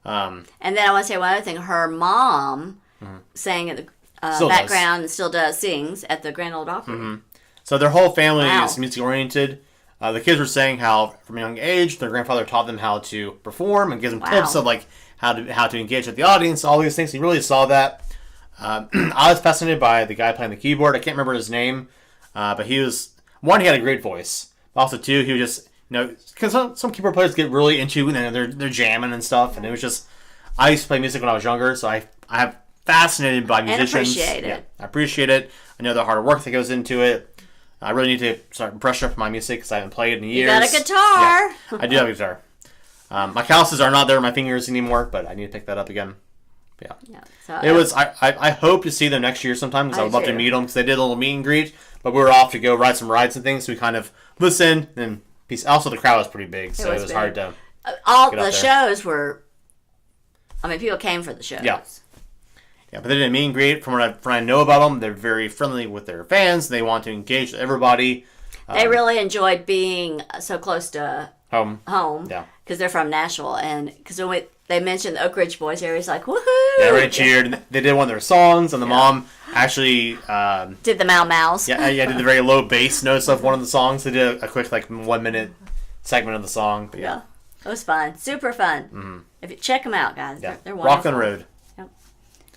Yeah. And then I want to say one other thing. Her mom sang at the background and still sings at the Grand Ole Opry. So their whole family is music oriented. The kids were saying how from a young age their grandfather taught them how to perform and gives them tips of how to engage with the audience, all these things. You really saw that. I was fascinated by the guy playing the keyboard. I can't remember his name, but he had a great voice. But also two, he was just because some keyboard players get really into and they're jamming and stuff, and it was just. I used to play music when I was younger, so I have fascinated by musicians. And appreciate it. Yeah, I appreciate it. I know the hard work that goes into it. I really need to start brushing up my music because I haven't played in years. You got a guitar. Yeah, I do have a guitar. My calluses are not there in my fingers anymore, but I need to pick that up again. Yeah. So it was. I hope to see them next year sometime because I would love to meet them because they did a little meet and greet, but we were off to go ride some rides and things. So we kind of listened and peace. Also, the crowd was pretty big, so it was hard to. All the shows were. I mean, people came for the shows. Yeah. Yeah, but they did a meet and greet. From what I know about them, they're very friendly with their fans. They want to engage with everybody. They really enjoyed being so close to home. Yeah. Because they're from Nashville, and because when they mentioned the Oak Ridge Boys area, it's like, woohoo! Yeah, everybody cheered. They did one of their songs, and the mom actually did the Mau Maus. Yeah, did the very low bass notes of one of the songs. They did a quick 1 minute segment of the song. But yeah, it was fun, super fun. Mm-hmm. If you check them out, guys, they're wonderful. Rock and Road. Yep.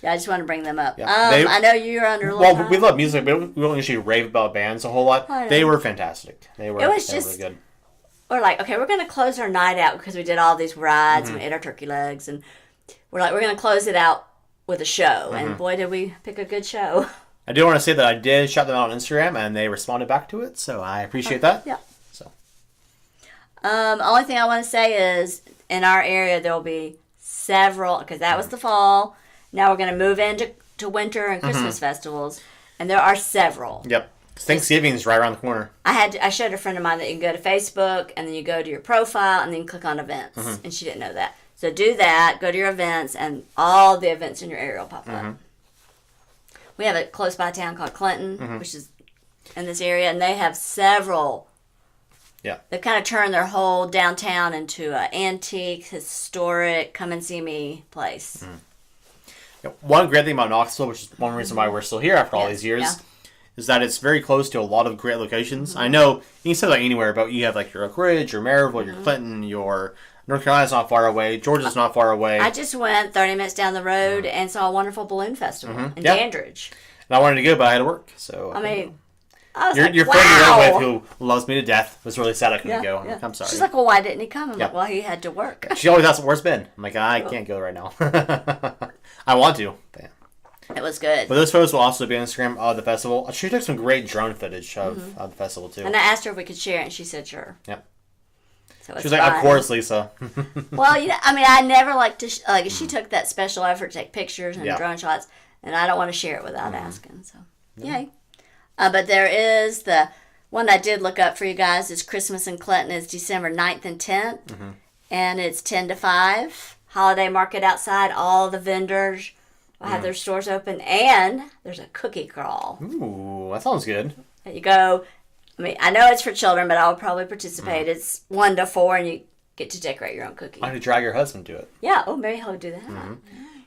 Yeah, I just want to bring them up. Yeah. I know you're under a little time. We love music, but we don't usually rave about bands a whole lot. They were fantastic. They were really good. We're like, okay, we're going to close our night out because we did all these rides and we ate our turkey legs. And we're like, we're going to close it out with a show. And boy, did we pick a good show. I do want to say that I did shout them out on Instagram and they responded back to it. So I appreciate that. Yeah. So, only thing I want to say is in our area, there will be several, because that was the fall. Now we're going to move into winter and Christmas festivals. And there are several. Yep. Thanksgiving is right around the corner. I showed a friend of mine that you can go to Facebook and then you go to your profile and then you click on events. And she didn't know that. So do that. Go to your events and all the events in your area will pop up. We have a close by town called Clinton, which is in this area, and they have several. Yeah. They've kind of turned their whole downtown into an antique, historic, come and see me place. Yeah, one great thing about Knoxville, which is one reason why we're still here after all these years, is that it's very close to a lot of great locations. I know you can say that anywhere, but you have your Oak Ridge, your Maryville, your Clinton, your North Carolina's not far away, Georgia's not far away. I just went 30 minutes down the road and saw a wonderful balloon festival in Dandridge. And I wanted to go, but I had to work. So I mean, I was your friend you're with who loves me to death was really sad I couldn't go. I'm like, I'm sorry. She's like, well, why didn't he come? I'm like, well, he had to work. She always asks, where's Ben? I'm like, I can't go right now. I want to. But it was good. But those photos will also be on Instagram of the festival. She took some great drone footage of the festival, too. And I asked her if we could share it, and she said sure. Yep. So she was like, of course, Lisa. Well, I mean, I never like to, she took that special effort to take pictures and drone shots, and I don't want to share it without asking, so yay. But there is the one I did look up for you guys is Christmas in Clinton is December 9th and 10th, and it's 10 to 5. Holiday market outside, all the vendors will have their stores open, and there's a cookie crawl. Ooh, that sounds good. You go, I mean, I know it's for children, but I will probably participate. It's 1 to 4, and you get to decorate your own cookie. I could drag your husband to it. Yeah, maybe he'll do that.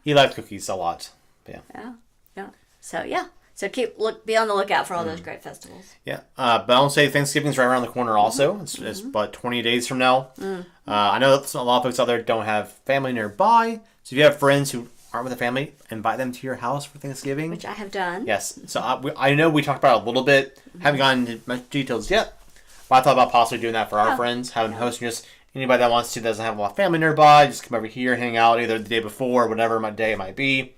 He likes cookies a lot. Yeah. So, be on the lookout for all those great festivals. Yeah, but I'll say Thanksgiving's right around the corner also. It's about 20 days from now. I know that a lot of folks out there don't have family nearby, so if you have friends who aren't with a family, invite them to your house for Thanksgiving. Which I have done. Yes. So I know we talked about it a little bit. Haven't gotten into much details yet, but I thought about possibly doing that for our friends, having hosting just anybody that wants to, doesn't have a lot of family nearby, just come over here, hang out either the day before, whatever day it might be.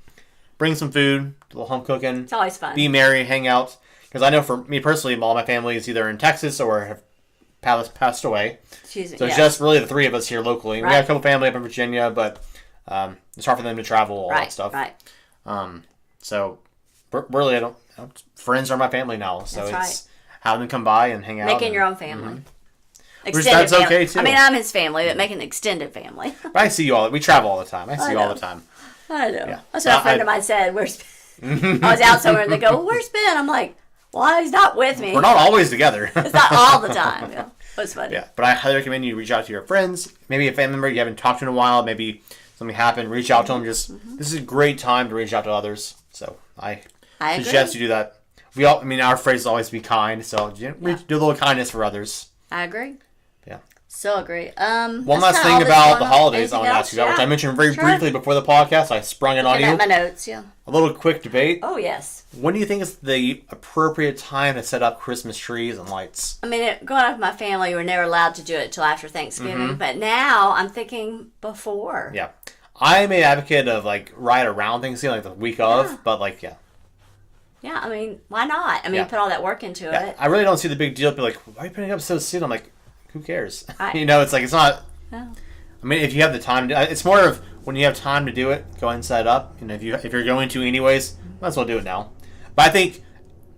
Bring some food, a little home cooking. It's always fun. Be merry, hang out. Because I know for me personally, all my family is either in Texas or have passed away. So it's just really the three of us here locally. Right. We have a couple family up in Virginia, but it's hard for them to travel, all that stuff. Right. So really, friends are my family now. So it's having them come by and hang out. Making your own family. Extended family. Okay too. I mean, I'm his family, but making an extended family. But I see you all. We travel all the time. I see you all the time. I know. Yeah. That's what a friend of mine said. Where's Ben? I was out somewhere and they go, where's Ben? I'm like, well, he's not with me. We're not always together. It's not all the time. Yeah. It was funny. Yeah, but I highly recommend you reach out to your friends. Maybe a family member you haven't talked to in a while. Maybe something happened. Reach out to them. This is a great time to reach out to others. So I suggest you do that. Our phrase is always be kind. So do a little kindness for others. I agree. Yeah. So agree. One last thing about the holidays I want to ask you about, which I mentioned very briefly before the podcast. I sprung it on you. My notes, yeah. A little quick debate. Oh, yes. When do you think is the appropriate time to set up Christmas trees and lights? I mean, growing up with my family, we were never allowed to do it until after Thanksgiving. But now I'm thinking before. Yeah. I'm an advocate of like right around Thanksgiving, like the week of, but like Yeah, I mean, why not? I mean, put all that work into it. I really don't see the big deal. Be like, why are you putting up so soon? I'm like, who cares? Right. It's like it's not. No. I mean, if you have the time, it's more of when you have time to do it, go ahead and set it up. If you're going to anyways, might as well do it now. But I think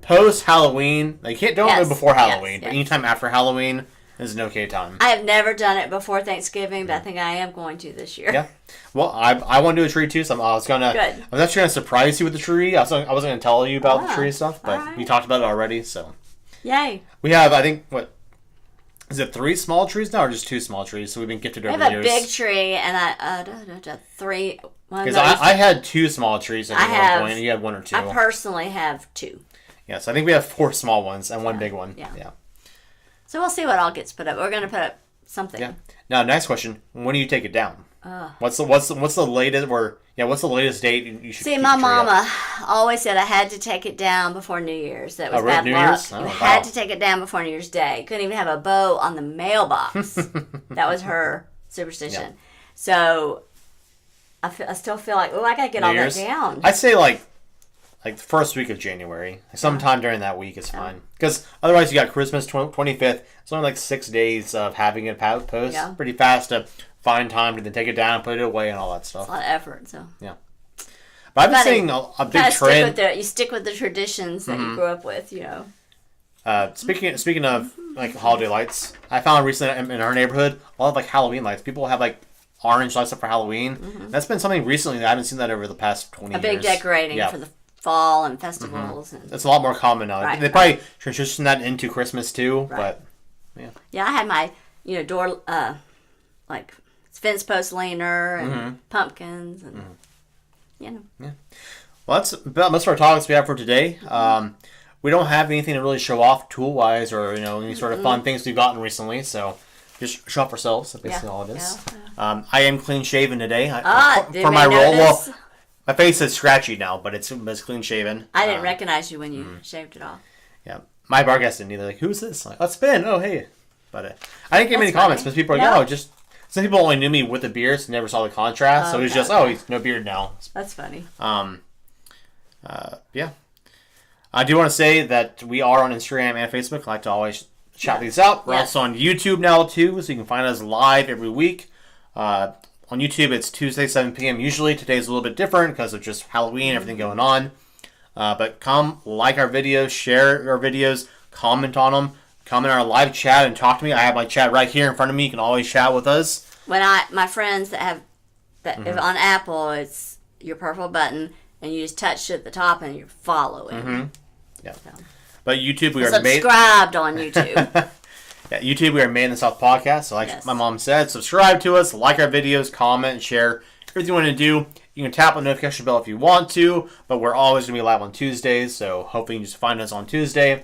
post Halloween, like don't do it before Halloween, but anytime after Halloween is an okay time. I have never done it before Thanksgiving, but I think I am going to this year. Yeah. Well, I want to do a tree too, so I was actually gonna surprise you with the tree. I wasn't gonna tell you about the tree stuff, but we talked about it already. So. Yay. We have, I think, is it 3 small trees now or just 2 small trees? So we've been gifted over the years. We have a big tree and 3. Because I had 2 small trees at one point, and you had 1 or 2. I personally have 2. Yeah, so I think we have 4 small ones and 1 big one. Yeah. So we'll see what all gets put up. We're going to put up something. Yeah. Now, next question: when do you take it down? What's the latest? What's the latest date you should? See, my mama always said I had to take it down before New Year's. That was bad luck. You had to take it down before New Year's Day. Couldn't even have a bow on the mailbox. That was her superstition. Yeah. So I still feel like, I gotta get all that down. I'd say like the first week of January, sometime during that week is fine. Because otherwise, you got Christmas 25th. It's only like 6 days of having it post. Yeah. Pretty fast to find time to then take it down, put it away, and all that stuff. It's a lot of effort. So yeah. But I've been seeing a big trend. You stick with the traditions that you grew up with. Speaking of like holiday lights, I found recently in our neighborhood a lot of like Halloween lights. People have like orange lights up for Halloween. That's been something recently that I haven't seen that over the past 20 years. A big decorating for the fall and festivals. And it's a lot more common now. Right, they probably transitioned that into Christmas too, but yeah. Yeah, I had my door like fence post leaner and pumpkins and Yeah. Well, that's about most of our topics we have for today. We don't have anything to really show off tool wise or any sort of fun things we've gotten recently, so just show off ourselves. That's basically all it is. Yeah. I am clean shaven today for my role. Well, my face is scratchy now, but it's clean shaven. I didn't recognize you when you shaved it off. Yeah, my bar guest didn't either. Like, who's this? Like, oh, it's Ben. Oh, hey. But I didn't get many comments because people are like, some people only knew me with the beard, so never saw the contrast. So it was just, he's no beard now. That's funny. Yeah. I do want to say that we are on Instagram and Facebook. I like to always shout these out. We're also on YouTube now, too, so you can find us live every week. On YouTube, it's Tuesday, 7 p.m. Usually, today's a little bit different because of just Halloween, everything going on. But come, like our videos, share our videos, comment on them, come in our live chat and talk to me. I have my chat right here in front of me. You can always chat with us. When my friends that if on Apple, it's your purple button, and you just touch it at the top and you're following. Yeah. So. But YouTube, we are subscribed on YouTube. Yeah, YouTube, we are Made in the South podcast. So like my mom said, subscribe to us, like our videos, comment, share. Everything you want to do. You can tap on the notification bell if you want to, but we're always going to be live on Tuesdays, so hopefully you can just find us on Tuesday.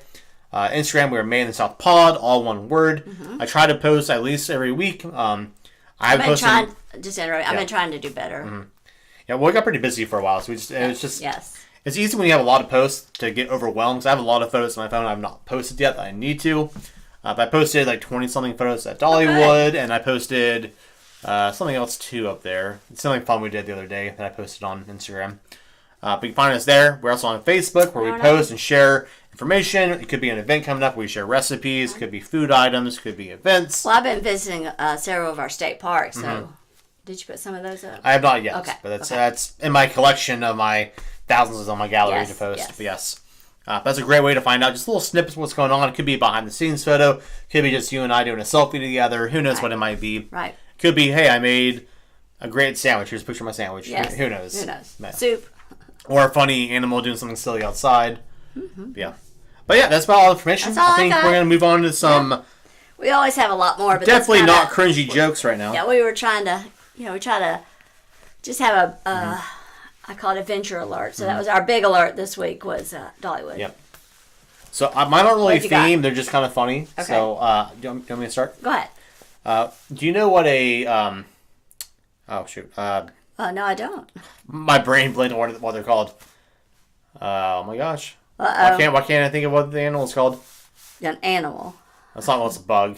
Instagram, we are Made in the South pod, all one word. I try to post at least every week. I've been trying to do better. Yeah, well, we got pretty busy for a while, so it's easy when you have a lot of posts to get overwhelmed. Because I have a lot of photos on my phone I've not posted yet that I need to. But I posted like 20-something photos at Dollywood, and I posted something else too up there. It's something fun we did the other day that I posted on Instagram. But you can find us there. We're also on Facebook where we post and share information. It could be an event coming up where we share recipes. It could be food items. It could be events. Well, I've been visiting several of our state parks, so did you put some of those up? I have not yet. Okay. But that's in my collection of my thousands on my gallery to post. Yes. But that's a great way to find out just little snippets of what's going on. It could be a behind-the-scenes photo. It could be just you and I doing a selfie together. Who knows what it might be. Right. Could be, hey, I made a great sandwich. Here's a picture of my sandwich. Yes. Who knows? Yeah. Soup. Or a funny animal doing something silly outside. Yeah. But yeah, that's about all the information. I think we're going to move on to some... Yeah. We always have a lot more. But definitely not cringy jokes right now. Yeah, we were trying to, we try to just have a... I call it adventure alert. So that was our big alert this week was Dollywood. Yep. So mine aren't really themed. They're just kind of funny. Okay. So do you want me to start? Go ahead. Do you know what a... oh, shoot. No, I don't. My brain blanked on what they're called. Oh, my gosh. Uh-oh. Why can't I think of what the animal is called? An animal. That's not what's a bug.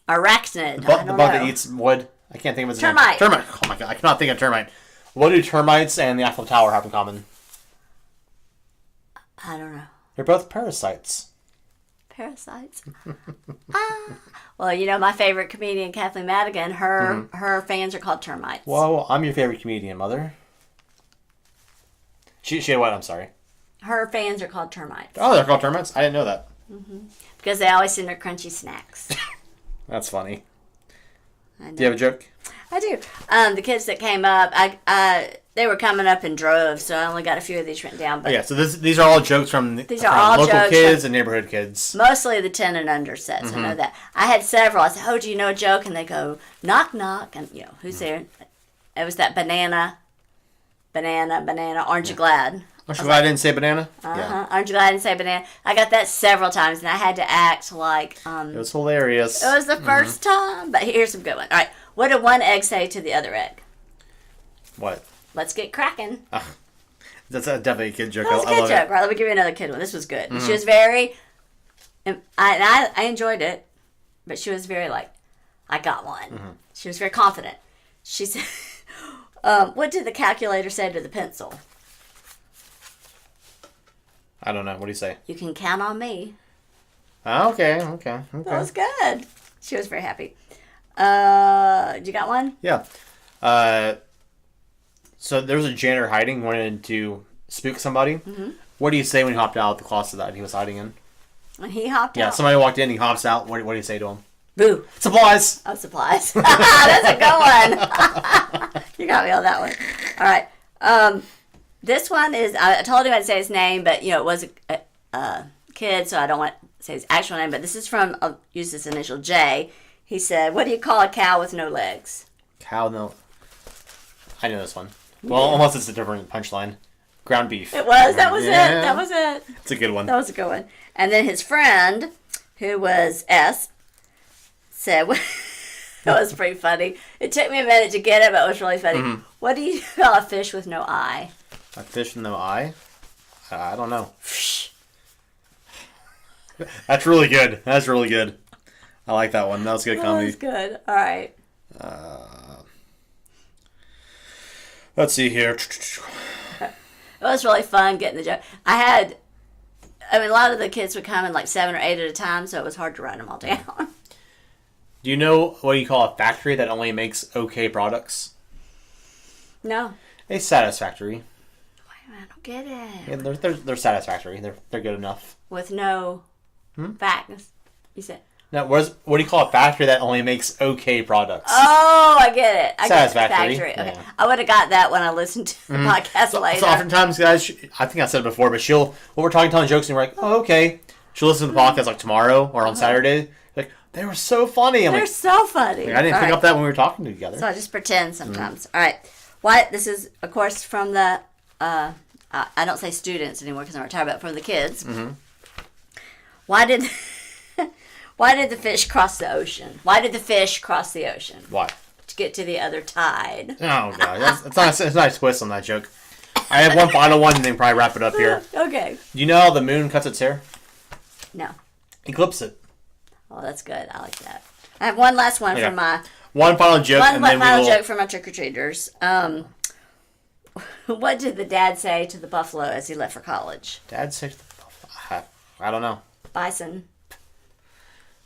Arachnid. The bug that eats wood. I can't think of his Termite. name. Termite. Oh my god, I cannot think of termite. What do termites and the Eiffel Tower have in common? I don't know. They're both parasites. Parasites. Well, you know, my favorite comedian, Kathleen Madigan, her fans are called termites. Well, I'm your favorite comedian, Mother. She had what? I'm sorry. Her fans are called termites. Oh, they're called termites? I didn't know that. Because they always send her crunchy snacks. That's funny. I know. Do you have a joke? I do. The kids that came up, they were coming up in droves, so I only got a few of these written down. But yeah, so these are all jokes from local kids and neighborhood kids. Mostly the 10 and under sets. I know that. I had several. I said, "Oh, do you know a joke?" And they go, "Knock, knock." And, you know, who's there? It was that banana. Aren't you glad? Aren't you glad I didn't say banana? Yeah. Aren't you glad I didn't say banana? I got that several times, and I had to act like... it was hilarious. It was the first time. But here's some good one. All right. What did one egg say to the other egg? What? Let's get cracking. That's definitely a kid joke. That was a kid joke. Right, let me give you another kid one. This was good. She was very... I enjoyed it, but she was very like, I got one. She was very confident. She said... what did the calculator say to the pencil? I don't know. What do you say? You can count on me. Okay. That was good. She was very happy. You got one? Yeah. So there was a janitor hiding, wanted to spook somebody. What do you say when he hopped out of the closet that he was hiding in? When he hopped out? Yeah, somebody walked in, he hops out. What do you say to him? Boo. Supplies. Oh, supplies. That's a good one. You got me on that one. All right. This one is, I told him I'd say his name, but, you know, it was a kid, so I don't want to say his actual name, but this is from, I'll use this initial J. He said, what do you call a cow with no legs? Cow, no. I know this one. Well, unless it's a different punchline. Ground beef. It was. That was it. That was it. It's a good one. That was a good one. And then his friend, who was S, said, that was pretty funny. It took me a minute to get it, but it was really funny. What do you call a fish with no eye? A fish with no eye? I don't know. That's really good. That's really good. I like that one. That was good comedy. That was good. All right. Let's see here. It was really fun getting the joke. I mean, a lot of the kids would come in like 7 or 8 at a time, so it was hard to write them all down. Do you know what you call a factory that only makes okay products? No. A satisfactory. I don't get it. Yeah, they're satisfactory. They're good enough. With no facts. You said. No, what do you call a factory that only makes okay products? Oh, I get it. Satisfactory. Factory. Okay. Yeah. I would have got that when I listened to the podcast later. So oftentimes, guys, I think I said it before, but when we're telling jokes, and we're like, oh, okay. She'll listen to the podcast like tomorrow or on Saturday. Like, they were so funny. They're so funny. I didn't pick up that when we were talking together. So I just pretend sometimes. All right. This is, of course, from the, I don't say students anymore because I'm retired, but from the kids. Why did the fish cross the ocean? Why did the fish cross the ocean? Why? To get to the other tide. Oh, God. It's a nice twist on that joke. I have one final one and then probably wrap it up here. Okay. Do you know how the moon cuts its hair? No. Eclipse it. Oh, that's good. I like that. I have one last one from my... One final joke. One final joke from my trick-or-treaters. What did the dad say to the buffalo as he left for college? Dad said to the buffalo? I don't know. Bison.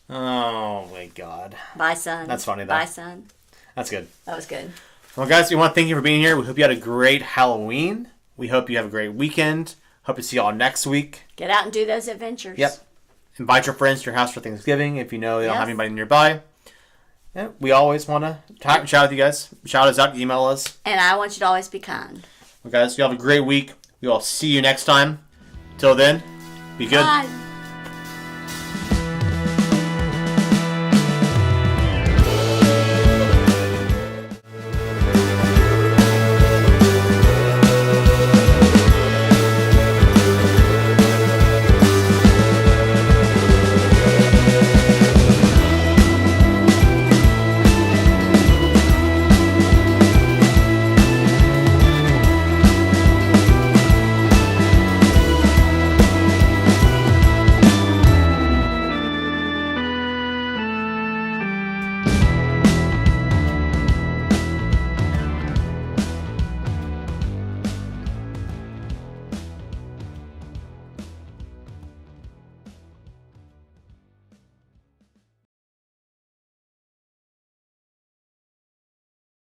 Oh, my God. Bison. That's funny, though. Bison. That's good. That was good. Well, guys, we want to thank you for being here. We hope you had a great Halloween. We hope you have a great weekend. Hope to see you all next week. Get out and do those adventures. Yep. Invite your friends to your house for Thanksgiving if you know they don't have anybody nearby. Yeah, we always want to talk and chat with you guys. Shout us out, email us. And I want you to always be kind. Well, guys, you have a great week. We will see you next time. Till then, be good. Bye.